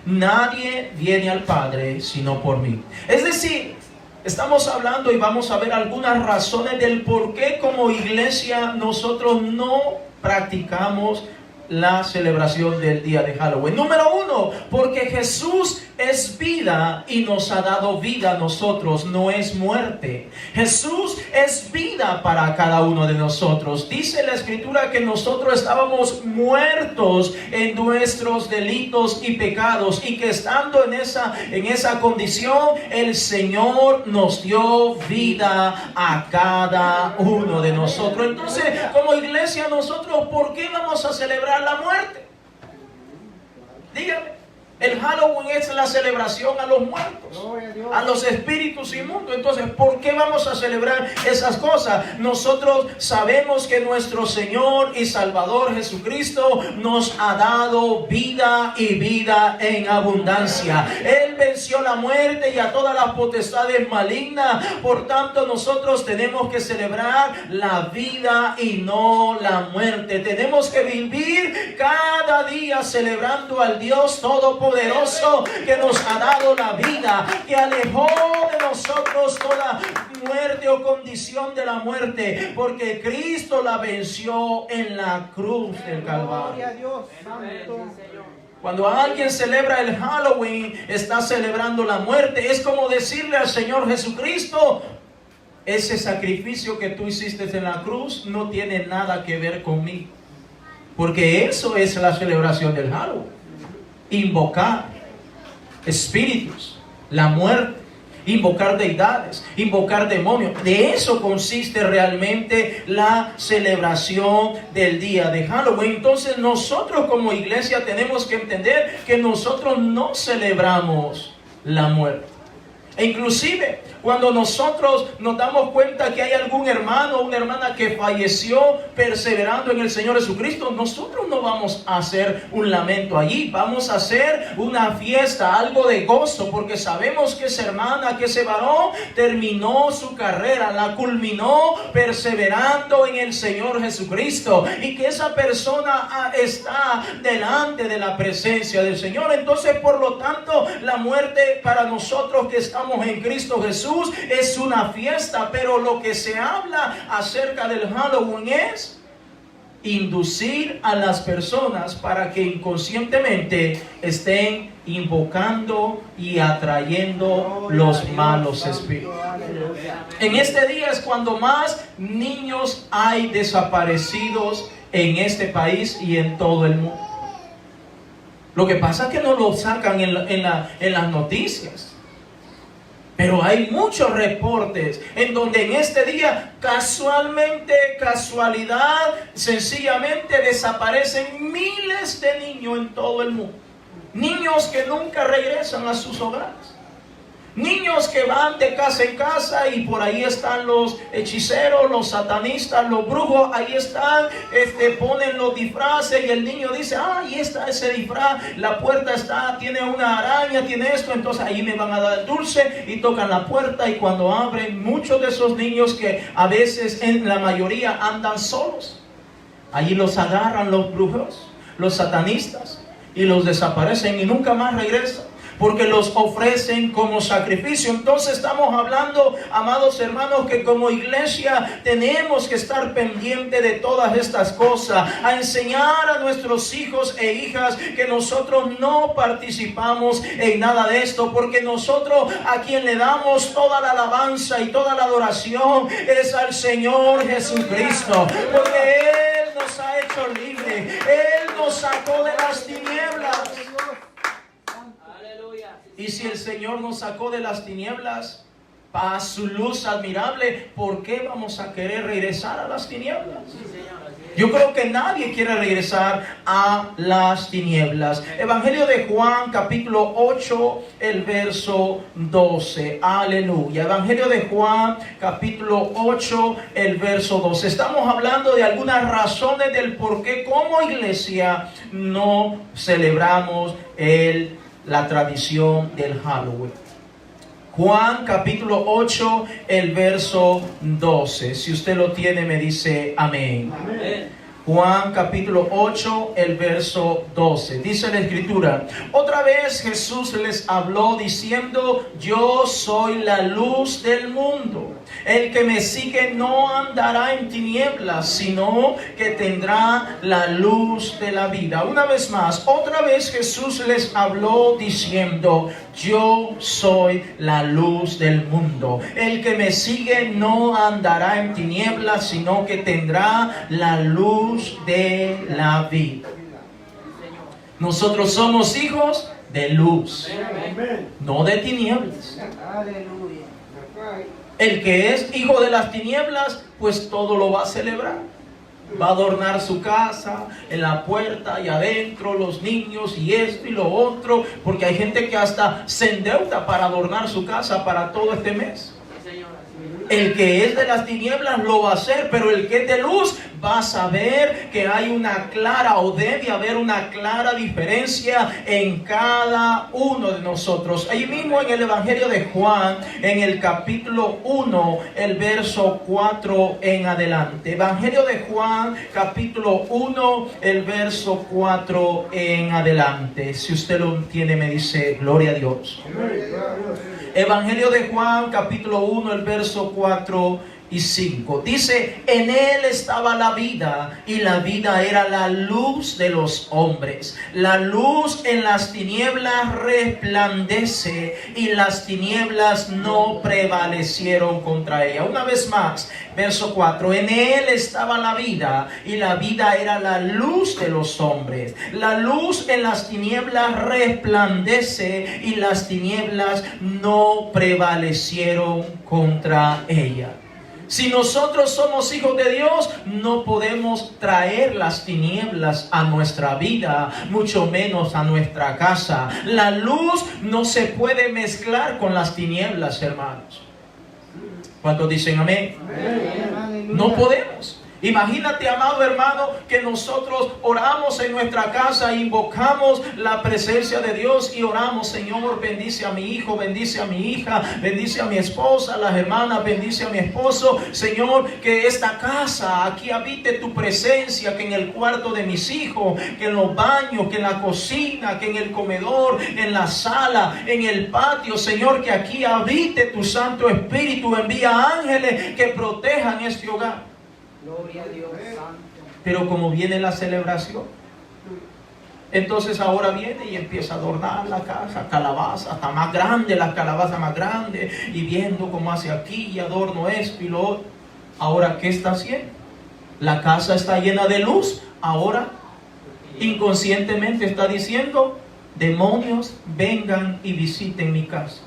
Nadie viene al Padre sino por mí. Es decir, estamos hablando y vamos a ver algunas razones del por qué como iglesia nosotros no practicamos la celebración del día de Halloween? Número uno, porque Jesús es vida y nos ha dado vida a nosotros, no es muerte. Jesús es vida para cada uno de nosotros. Dice la Escritura que nosotros estábamos muertos en nuestros delitos y pecados, y que estando en esa condición, el Señor nos dio vida a cada uno de nosotros. Entonces, como iglesia, nosotros, ¿por qué vamos a celebrar la muerte? Dígame. El Halloween es la celebración a los muertos, a los espíritus inmundos. Entonces, ¿por qué vamos a celebrar esas cosas? Nosotros sabemos que nuestro Señor y Salvador Jesucristo nos ha dado vida y vida en abundancia. Él venció la muerte y a todas las potestades malignas. Por tanto, nosotros tenemos que celebrar la vida y no la muerte. Tenemos que vivir cada día celebrando al Dios Todopoderoso, que nos ha dado la vida, que alejó de nosotros toda muerte o condición de la muerte, porque Cristo la venció en la cruz del Calvario. Cuando alguien celebra el Halloween, está celebrando la muerte. Es como decirle al Señor Jesucristo: ese sacrificio que tú hiciste en la cruz no tiene nada que ver conmigo. Porque eso es la celebración del Halloween. Invocar espíritus, la muerte, invocar deidades, invocar demonios. De eso consiste realmente la celebración del día de Halloween. Entonces nosotros como iglesia tenemos que entender que nosotros no celebramos la muerte. E inclusive cuando nosotros nos damos cuenta que hay algún hermano o una hermana que falleció perseverando en el Señor Jesucristo, nosotros no vamos a hacer un lamento allí. Vamos a hacer una fiesta, algo de gozo, porque sabemos que esa hermana, que ese varón terminó su carrera, la culminó perseverando en el Señor Jesucristo, y que esa persona está delante de la presencia del Señor. Entonces, por lo tanto, la muerte para nosotros que estamos en Cristo Jesús es una fiesta. Pero lo que se habla acerca del Halloween es inducir a las personas para que inconscientemente estén invocando y atrayendo los malos espíritus. En este día es cuando más niños hay desaparecidos en este país y en todo el mundo. Lo que pasa es que no lo sacan en las noticias. Pero hay muchos reportes en donde en este día casualidad, sencillamente desaparecen miles de niños en todo el mundo. Niños que nunca regresan a sus hogares. Niños que van de casa en casa y por ahí están los hechiceros, los satanistas, los brujos. Ahí están, ponen los disfraces y el niño dice: ahí está ese disfraz, la puerta tiene una araña, tiene esto, entonces ahí me van a dar el dulce, y tocan la puerta, y cuando abren, muchos de esos niños, que a veces en la mayoría andan solos, allí los agarran los brujos, los satanistas, y los desaparecen y nunca más regresan, porque los ofrecen como sacrificio. Entonces estamos hablando, amados hermanos, que como iglesia tenemos que estar pendientes de todas estas cosas, a enseñar a nuestros hijos e hijas que nosotros no participamos en nada de esto, porque nosotros a quien le damos toda la alabanza y toda la adoración es al Señor Jesucristo, porque Él nos ha hecho libres, Él nos sacó de las tinieblas. Y si el Señor nos sacó de las tinieblas a su luz admirable, ¿por qué vamos a querer regresar a las tinieblas? Yo creo que nadie quiere regresar a las tinieblas. Evangelio de Juan, capítulo 8, el verso 12. Aleluya. Evangelio de Juan, capítulo 8, el verso 12. Estamos hablando de algunas razones del por qué como iglesia no celebramos la tradición del Halloween. Juan capítulo 8, el verso 12. Si usted lo tiene, me dice amén. Amén. Juan capítulo 8, el verso 12. Dice la escritura: otra vez Jesús les habló diciendo: yo soy la luz del mundo. El que me sigue no andará en tinieblas, sino que tendrá la luz de la vida. Una vez más, otra vez Jesús les habló diciendo: yo soy la luz del mundo. El que me sigue no andará en tinieblas, sino que tendrá la luz de la vida. Nosotros somos hijos de luz, no de tinieblas. El que es hijo de las tinieblas, pues todo lo va a celebrar. Va a adornar su casa, en la puerta y adentro, los niños y esto y lo otro, porque hay gente que hasta se endeuda para adornar su casa para todo este mes. El que es de las tinieblas lo va a hacer, pero el que es de luz va a saber que hay una clara, o debe haber una clara diferencia en cada uno de nosotros. Ahí mismo en el Evangelio de Juan, en el capítulo 1, el verso 4 en adelante. Evangelio de Juan, capítulo 1, el verso 4 en adelante. Si usted lo tiene, me dice: gloria a Dios. Evangelio de Juan, capítulo 1, el verso 4 y 5. Dice: en él estaba la vida, y la vida era la luz de los hombres. La luz en las tinieblas resplandece, y las tinieblas no prevalecieron contra ella. Una vez más, verso 4. En él estaba la vida, y la vida era la luz de los hombres. La luz en las tinieblas resplandece, y las tinieblas no prevalecieron contra ella. Si nosotros somos hijos de Dios, no podemos traer las tinieblas a nuestra vida, mucho menos a nuestra casa. La luz no se puede mezclar con las tinieblas, hermanos. ¿Cuántos dicen amén? Amén. No podemos. Imagínate, amado hermano, que nosotros oramos en nuestra casa, invocamos la presencia de Dios y oramos: Señor, bendice a mi hijo, bendice a mi hija, bendice a mi esposa, a las hermanas, bendice a mi esposo. Señor, que esta casa, aquí habite tu presencia, que en el cuarto de mis hijos, que en los baños, que en la cocina, que en el comedor, en la sala, en el patio. Señor, que aquí habite tu Santo Espíritu. Envía ángeles que protejan este hogar. Gloria a Dios Santo. Pero como viene la celebración, entonces ahora viene y empieza a adornar la casa, calabaza, hasta más grande, las calabazas más grandes, y viendo cómo hace aquí y adorno esto y lo otro. Ahora, ¿qué está haciendo? La casa está llena de luz. Ahora, inconscientemente está diciendo: demonios, vengan y visiten mi casa.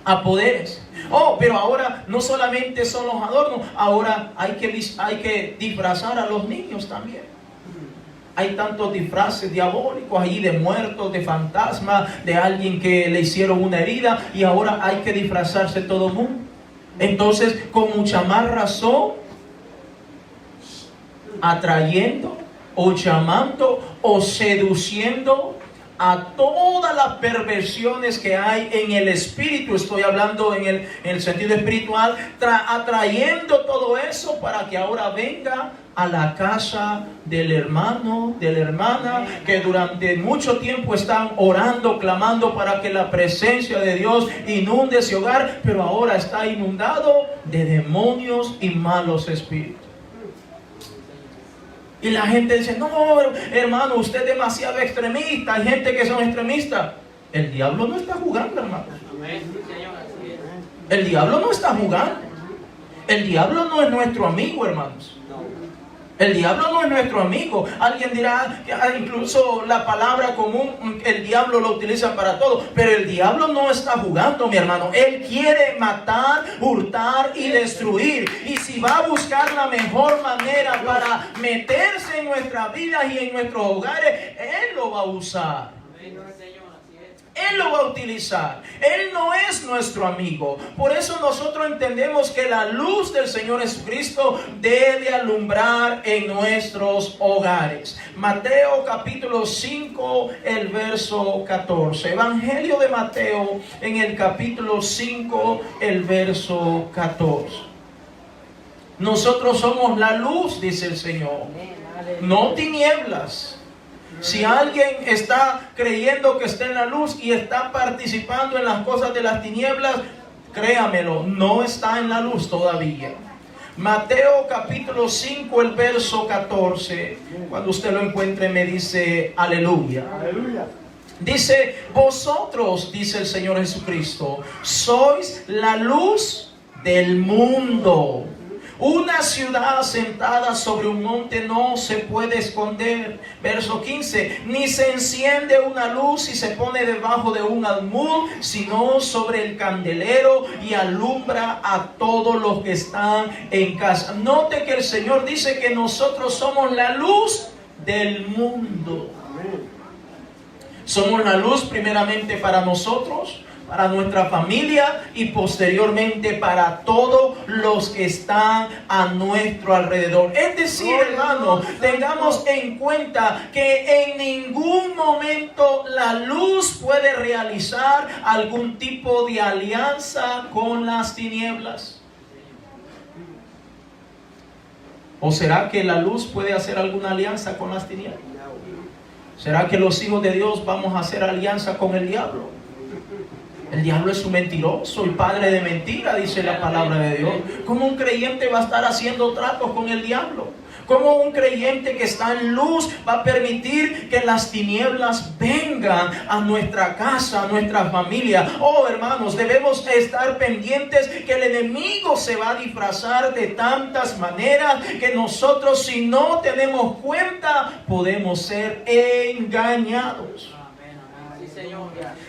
Apodérense. Oh, pero ahora no solamente son los adornos, ahora hay que disfrazar a los niños también. Hay tantos disfraces diabólicos allí, de muertos, de fantasmas, de alguien que le hicieron una herida, y ahora hay que disfrazarse todo el mundo. Entonces, con mucha más razón, atrayendo o llamando o seduciendo a todas las perversiones que hay en el espíritu. Estoy hablando en el sentido espiritual, atrayendo todo eso para que ahora venga a la casa del hermano, de la hermana, que durante mucho tiempo están orando, clamando para que la presencia de Dios inunde ese hogar, pero ahora está inundado de demonios y malos espíritus. Y la gente dice: no, hermano, usted es demasiado extremista. Hay gente que son extremistas. El diablo no está jugando, hermano. El diablo no está jugando. El diablo no es nuestro amigo, hermanos. El diablo no es nuestro amigo. Alguien dirá, incluso la palabra común, el diablo lo utiliza para todo. Pero el diablo no está jugando, mi hermano. Él quiere matar, hurtar y destruir. Y si va a buscar la mejor manera para meterse en nuestras vidas y en nuestros hogares, Él lo va a usar. Él lo va a utilizar. Él no es nuestro amigo. Por eso nosotros entendemos que la luz del Señor Jesucristo debe alumbrar en nuestros hogares. Mateo capítulo 5, el verso 14. Evangelio de Mateo en el capítulo 5, el verso 14. Nosotros somos la luz, dice el Señor, no tinieblas. Si alguien está creyendo que está en la luz y está participando en las cosas de las tinieblas, créamelo, no está en la luz todavía. Mateo capítulo 5, el verso 14. Cuando usted lo encuentre me dice aleluya. Aleluya. Dice, vosotros, dice el Señor Jesucristo, sois la luz del mundo. Una ciudad asentada sobre un monte no se puede esconder. Verso 15. Ni se enciende una luz y se pone debajo de un almud, sino sobre el candelero y alumbra a todos los que están en casa. Note que el Señor dice que nosotros somos la luz del mundo. Somos la luz primeramente para nosotros, para nuestra familia y posteriormente para todos los que están a nuestro alrededor. Es decir, hermano, tengamos en cuenta que en ningún momento la luz puede realizar algún tipo de alianza con las tinieblas. ¿O será que la luz puede hacer alguna alianza con las tinieblas? ¿Será que los hijos de Dios vamos a hacer alianza con el diablo? El diablo es un mentiroso y padre de mentira, dice la palabra de Dios. ¿Cómo un creyente va a estar haciendo tratos con el diablo? ¿Cómo un creyente que está en luz va a permitir que las tinieblas vengan a nuestra casa, a nuestra familia? Oh, hermanos, debemos estar pendientes que el enemigo se va a disfrazar de tantas maneras que nosotros, si no tenemos cuenta, podemos ser engañados.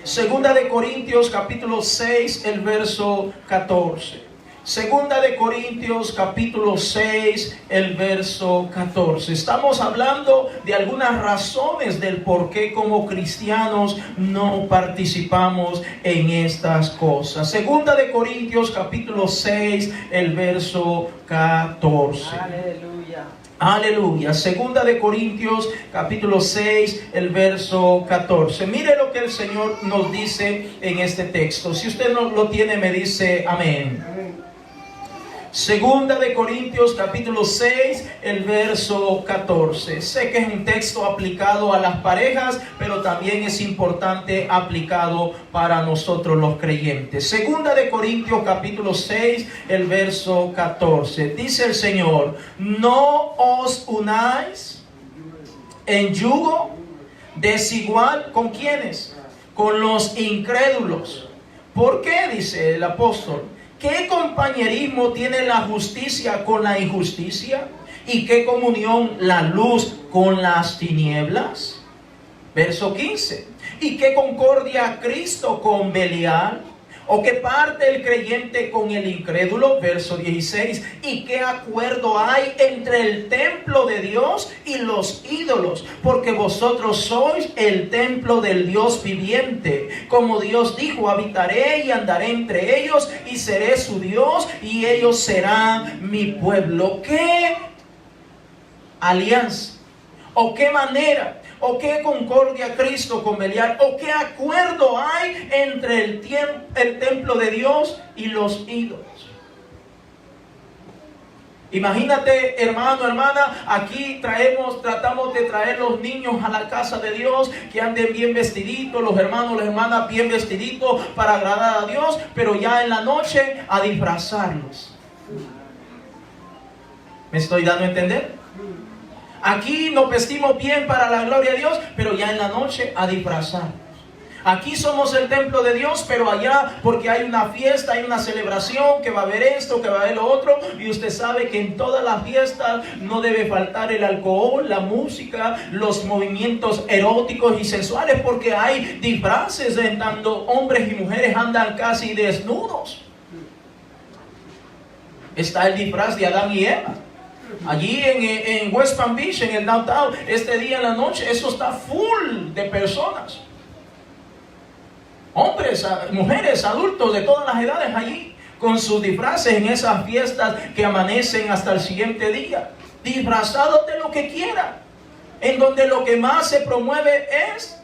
Segunda de Corintios capítulo 6, el verso 14. Segunda de Corintios capítulo 6, el verso 14. Estamos hablando de algunas razones del por qué como cristianos no participamos en estas cosas. Segunda de Corintios capítulo 6, el verso 14. Aleluya. Aleluya. Segunda de Corintios capítulo 6, el verso 14. Mire lo que el Señor nos dice en este texto. Si usted no lo tiene, me dice amén. Segunda de Corintios capítulo 6, el verso 14. Sé que es un texto aplicado a las parejas, pero también es importante aplicado para nosotros los creyentes. Segunda de Corintios capítulo 6, el verso 14. Dice el Señor, no os unáis en yugo desigual. ¿Con quiénes? Con los incrédulos. ¿Por qué? Dice el apóstol. ¿Qué compañerismo tiene la justicia con la injusticia? ¿Y qué comunión la luz con las tinieblas? Verso 15. ¿Y qué concordia Cristo con Belial? ¿O qué parte el creyente con el incrédulo? Verso 16. ¿Y qué acuerdo hay entre el templo de Dios y los ídolos? Porque vosotros sois el templo del Dios viviente. Como Dios dijo, habitaré y andaré entre ellos y seré su Dios y ellos serán mi pueblo. ¿Qué alianza? ¿O qué manera? ¿O qué concordia Cristo con Belial? ¿O qué acuerdo hay entre el templo de Dios y los ídolos? Imagínate, hermano, hermana, aquí tratamos de traer los niños a la casa de Dios, que anden bien vestiditos, los hermanos, las hermanas bien vestiditos para agradar a Dios, pero ya en la noche a disfrazarlos. ¿Me estoy dando a entender? Aquí nos vestimos bien para la gloria de Dios, pero ya en la noche a disfrazarnos. Aquí somos el templo de Dios, pero allá porque hay una fiesta, hay una celebración, que va a haber esto, que va a haber lo otro. Y usted sabe que en todas las fiestas no debe faltar el alcohol, la música, los movimientos eróticos y sensuales, porque hay disfraces en tanto hombres y mujeres andan casi desnudos. Está el disfraz de Adán y Eva. Allí en West Palm Beach, en el downtown, este día en la noche, eso está full de personas. Hombres, mujeres, adultos de todas las edades allí, con sus disfraces en esas fiestas que amanecen hasta el siguiente día. Disfrazados de lo que quieran. En donde lo que más se promueve es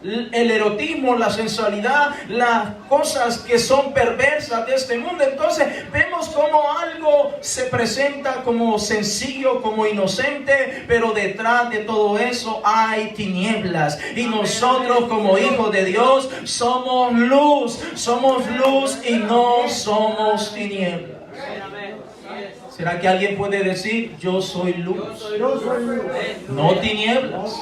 el erotismo, la sensualidad, las cosas que son perversas de este mundo. Entonces vemos como algo se presenta como sencillo, como inocente, pero detrás de todo eso hay tinieblas. Y nosotros como hijos de Dios somos luz y no somos tinieblas. ¿Será que alguien puede decir, yo soy luz, no tinieblas?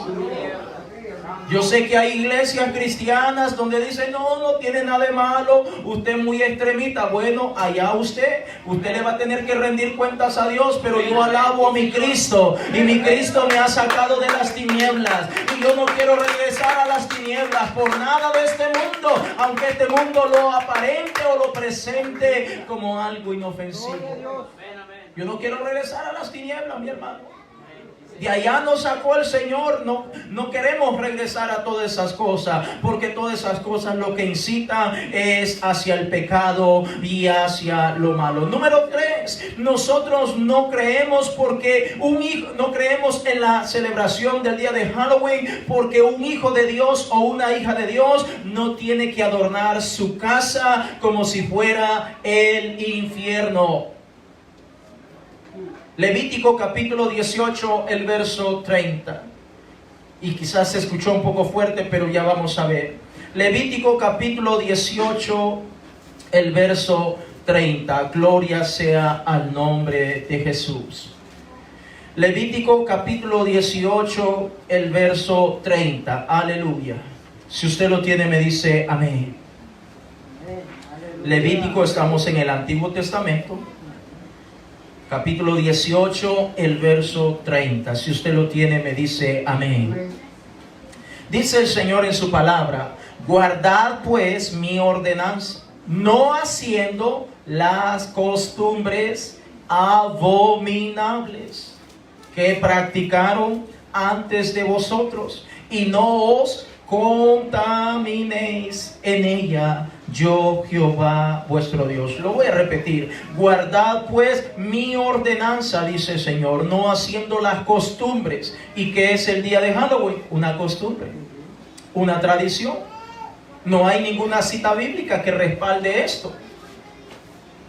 Yo sé que hay iglesias cristianas donde dicen, no tiene nada de malo, usted es muy extremista. Bueno, allá usted le va a tener que rendir cuentas a Dios, pero yo alabo a mi Cristo, y mi Cristo me ha sacado de las tinieblas, y yo no quiero regresar a las tinieblas por nada de este mundo, aunque este mundo lo aparente o lo presente como algo inofensivo. Yo no quiero regresar a las tinieblas, mi hermano. De allá nos sacó el Señor. No queremos regresar a todas esas cosas, porque todas esas cosas lo que incitan es hacia el pecado y hacia lo malo. Número 3, nosotros no creemos no creemos en la celebración del día de Halloween, porque un hijo de Dios o una hija de Dios no tiene que adornar su casa como si fuera el infierno. Levítico capítulo 18, el verso 30. Y quizás se escuchó un poco fuerte, pero ya vamos a ver. Levítico capítulo 18, el verso 30. Gloria sea al nombre de Jesús. Levítico capítulo 18, el verso 30. Aleluya. Si usted lo tiene, me dice amén. Levítico, estamos en el Antiguo Testamento. Capítulo 18, el verso 30. Si usted lo tiene, me dice amén. Dice el Señor en su palabra: guardad pues mi ordenanza, no haciendo las costumbres abominables que practicaron antes de vosotros, y no os contaminéis en ella, yo Jehová vuestro Dios. Lo voy a repetir: guardad pues mi ordenanza, dice el Señor, no haciendo las costumbres. ¿Y qué es el día de Halloween? Una costumbre, una tradición. No hay ninguna cita bíblica que respalde esto.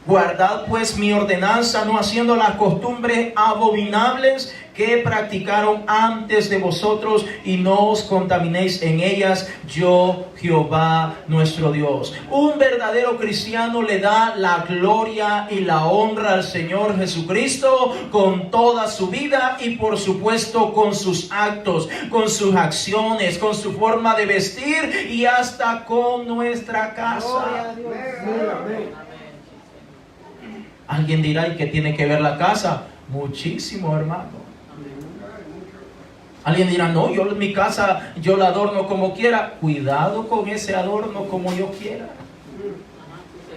Guardad pues mi ordenanza, no haciendo las costumbres abominables que practicaron antes de vosotros, y no os contaminéis en ellas, yo Jehová nuestro Dios. Un verdadero cristiano le da la gloria y la honra al Señor Jesucristo con toda su vida, y por supuesto con sus actos, con sus acciones, con su forma de vestir, y hasta con nuestra casa. Alguien dirá, ¿y qué tiene que ver la casa? Muchísimo, hermano. Alguien dirá, no, yo mi casa, yo la adorno como quiera. Cuidado con ese adorno como yo quiera.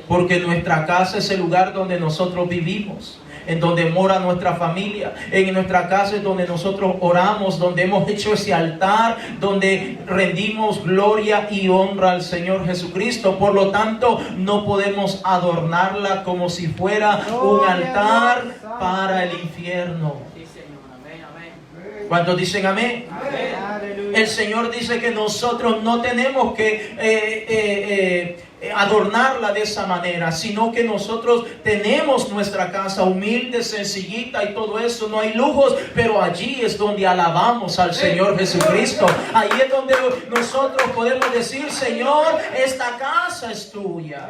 Porque nuestra casa es el lugar donde nosotros vivimos, en donde mora nuestra familia. En nuestra casa es donde nosotros oramos, donde hemos hecho ese altar, donde rendimos gloria y honra al Señor Jesucristo. Por lo tanto, no podemos adornarla como si fuera un altar para el infierno. ¿Cuántos dicen amén? Amén. El Señor dice que nosotros no tenemos que adornarla de esa manera, sino que nosotros tenemos nuestra casa humilde, sencillita y todo eso. No hay lujos, pero allí es donde alabamos al Señor Jesucristo. Ahí es donde nosotros podemos decir, Señor, esta casa es tuya.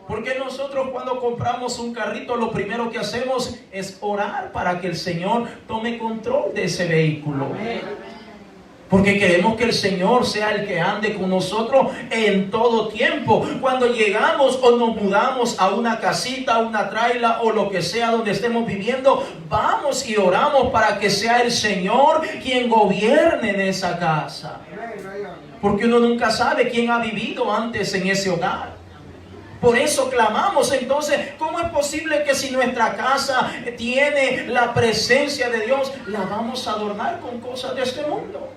Porque nosotros cuando compramos un carrito, lo primero que hacemos es orar para que el Señor tome control de ese vehículo. Porque queremos que el Señor sea el que ande con nosotros en todo tiempo. Cuando llegamos o nos mudamos a una casita, a una traila o lo que sea donde estemos viviendo, vamos y oramos para que sea el Señor quien gobierne en esa casa. Porque uno nunca sabe quién ha vivido antes en ese hogar. Por eso clamamos. Entonces, ¿cómo es posible que si nuestra casa tiene la presencia de Dios, la vamos a adornar con cosas de este mundo?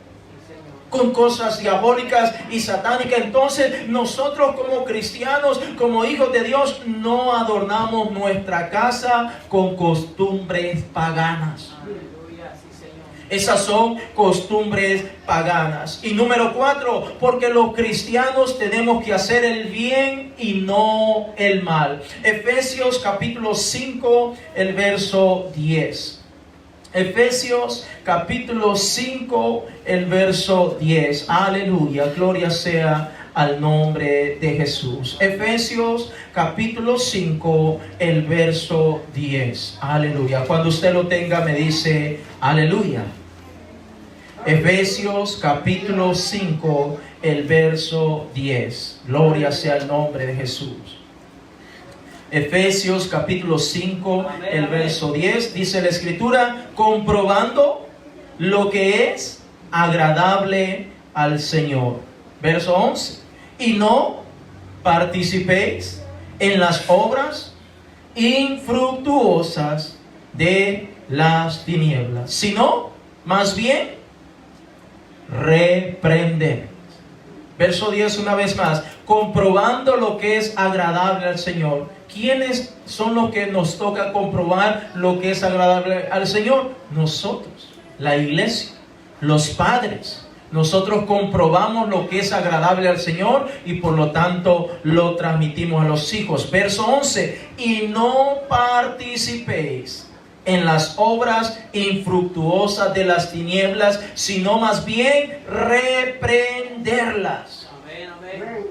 Con cosas diabólicas y satánicas. Entonces nosotros como cristianos, como hijos de Dios, no adornamos nuestra casa con costumbres paganas. Esas son costumbres paganas. Y número 4, porque los cristianos tenemos que hacer el bien y no el mal. Efesios capítulo 5, el verso 10. Efesios capítulo 5, el verso 10. Aleluya, gloria sea al nombre de Jesús. Efesios capítulo 5, el verso 10. Aleluya. Cuando usted lo tenga me dice aleluya. Efesios capítulo 5, el verso 10. Gloria sea el nombre de Jesús. Efesios capítulo 5, el verso 10, dice la Escritura, comprobando lo que es agradable al Señor. Verso 11, y no participéis en las obras infructuosas de las tinieblas, sino más bien reprender. Verso 10 una vez más, comprobando lo que es agradable al Señor. ¿Quiénes son los que nos toca comprobar lo que es agradable al Señor? Nosotros, la iglesia, los padres. Nosotros comprobamos lo que es agradable al Señor y por lo tanto lo transmitimos a los hijos. Verso 11, y no participéis en las obras infructuosas de las tinieblas, sino más bien reprenderlas. Amén, amén.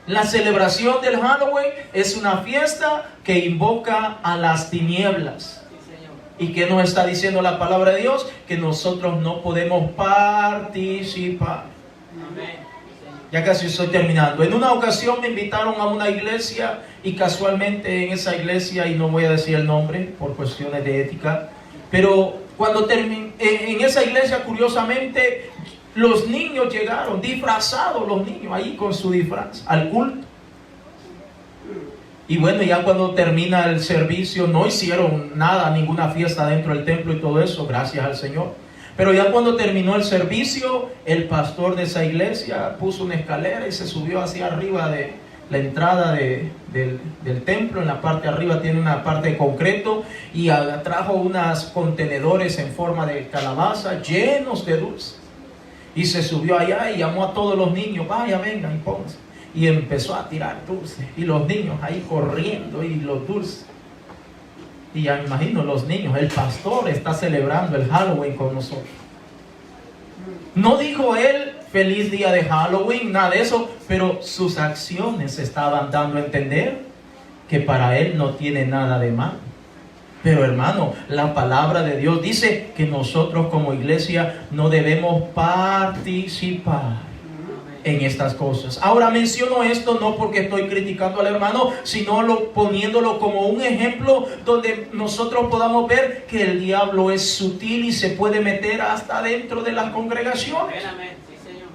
La celebración del Halloween es una fiesta que invoca a las tinieblas. Sí, Señor. ¿Y qué nos está diciendo la palabra de Dios? Que nosotros no podemos participar. Amén. Ya casi estoy terminando. En una ocasión me invitaron a una iglesia y casualmente en esa iglesia, y no voy a decir el nombre por cuestiones de ética, pero cuando terminé en esa iglesia, curiosamente, los niños llegaron disfrazados, los niños ahí con su disfraz al culto. Y bueno, ya cuando termina el servicio no hicieron nada, ninguna fiesta dentro del templo y todo eso, gracias al Señor. Pero ya cuando terminó el servicio, el pastor de esa iglesia puso una escalera y se subió hacia arriba de la entrada del templo. En la parte de arriba tiene una parte de concreto y trajo unos contenedores en forma de calabaza llenos de dulces. Y se subió allá y llamó a todos los niños, vaya, vengan y pónganse. Y empezó a tirar dulces. Y los niños ahí corriendo y los dulces. Y ya me imagino los niños, el pastor está celebrando el Halloween con nosotros. No dijo él feliz día de Halloween, nada de eso, pero sus acciones estaban dando a entender que para él no tiene nada de malo. Pero hermano, la palabra de Dios dice que nosotros como iglesia no debemos participar en estas cosas. Ahora menciono esto no porque estoy criticando al hermano, sino poniéndolo como un ejemplo donde nosotros podamos ver que el diablo es sutil y se puede meter hasta dentro de las congregaciones. Amén. Sí, Señor.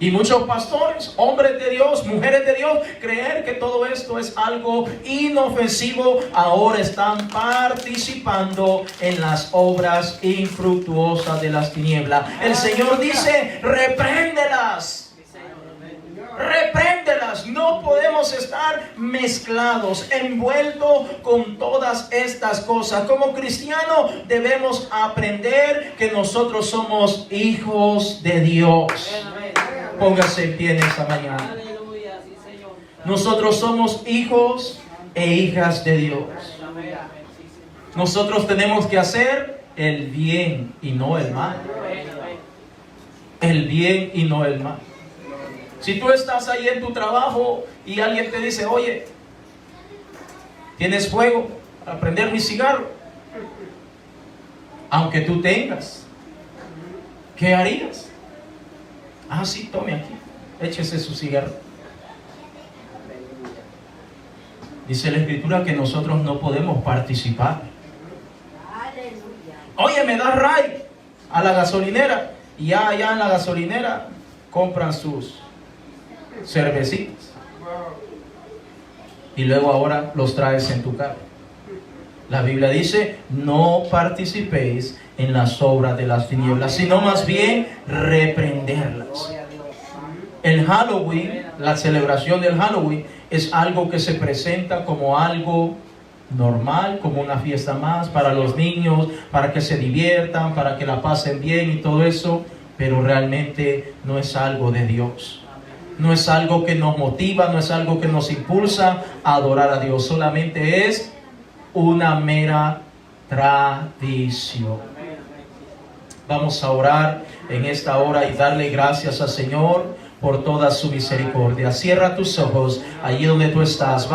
Y muchos pastores, hombres de Dios, mujeres de Dios, creer que todo esto es algo inofensivo, ahora están participando en las obras infructuosas de las tinieblas. El Señor dice, repréndelas. Sí, Señor. Amén. Repréndelas. No podemos estar mezclados, envueltos con todas estas cosas. Como cristianos debemos aprender que nosotros somos hijos de Dios. Amén. Póngase en pie en esta mañana. Aleluya, sí, Señor. Nosotros somos hijos e hijas de Dios. Amén. Sí, Señor. Nosotros tenemos que hacer el bien y no el mal. Amén, amén. El bien y no el mal. Si tú estás ahí en tu trabajo y alguien te dice, oye, ¿tienes fuego para prender mi cigarro? Aunque tú tengas, ¿qué harías? Ah, sí, tome aquí, échese su cigarro. Dice la Escritura que nosotros no podemos participar. Oye, me da ray a la gasolinera. Y ya allá en la gasolinera compran sus cervecitas. Y luego ahora los traes en tu carro. La Biblia dice, no participéis en las obras de las tinieblas, sino más bien reprenderlas. Gloria a Dios. El Halloween, la celebración del Halloween, es algo que se presenta como algo normal, como una fiesta más para los niños, para que se diviertan, para que la pasen bien y todo eso, pero realmente no es algo de Dios. No es algo que nos motiva, no es algo que nos impulsa a adorar a Dios, solamente es una mera tradición. Vamos a orar en esta hora y darle gracias al Señor por toda su misericordia. Cierra tus ojos allí donde tú estás.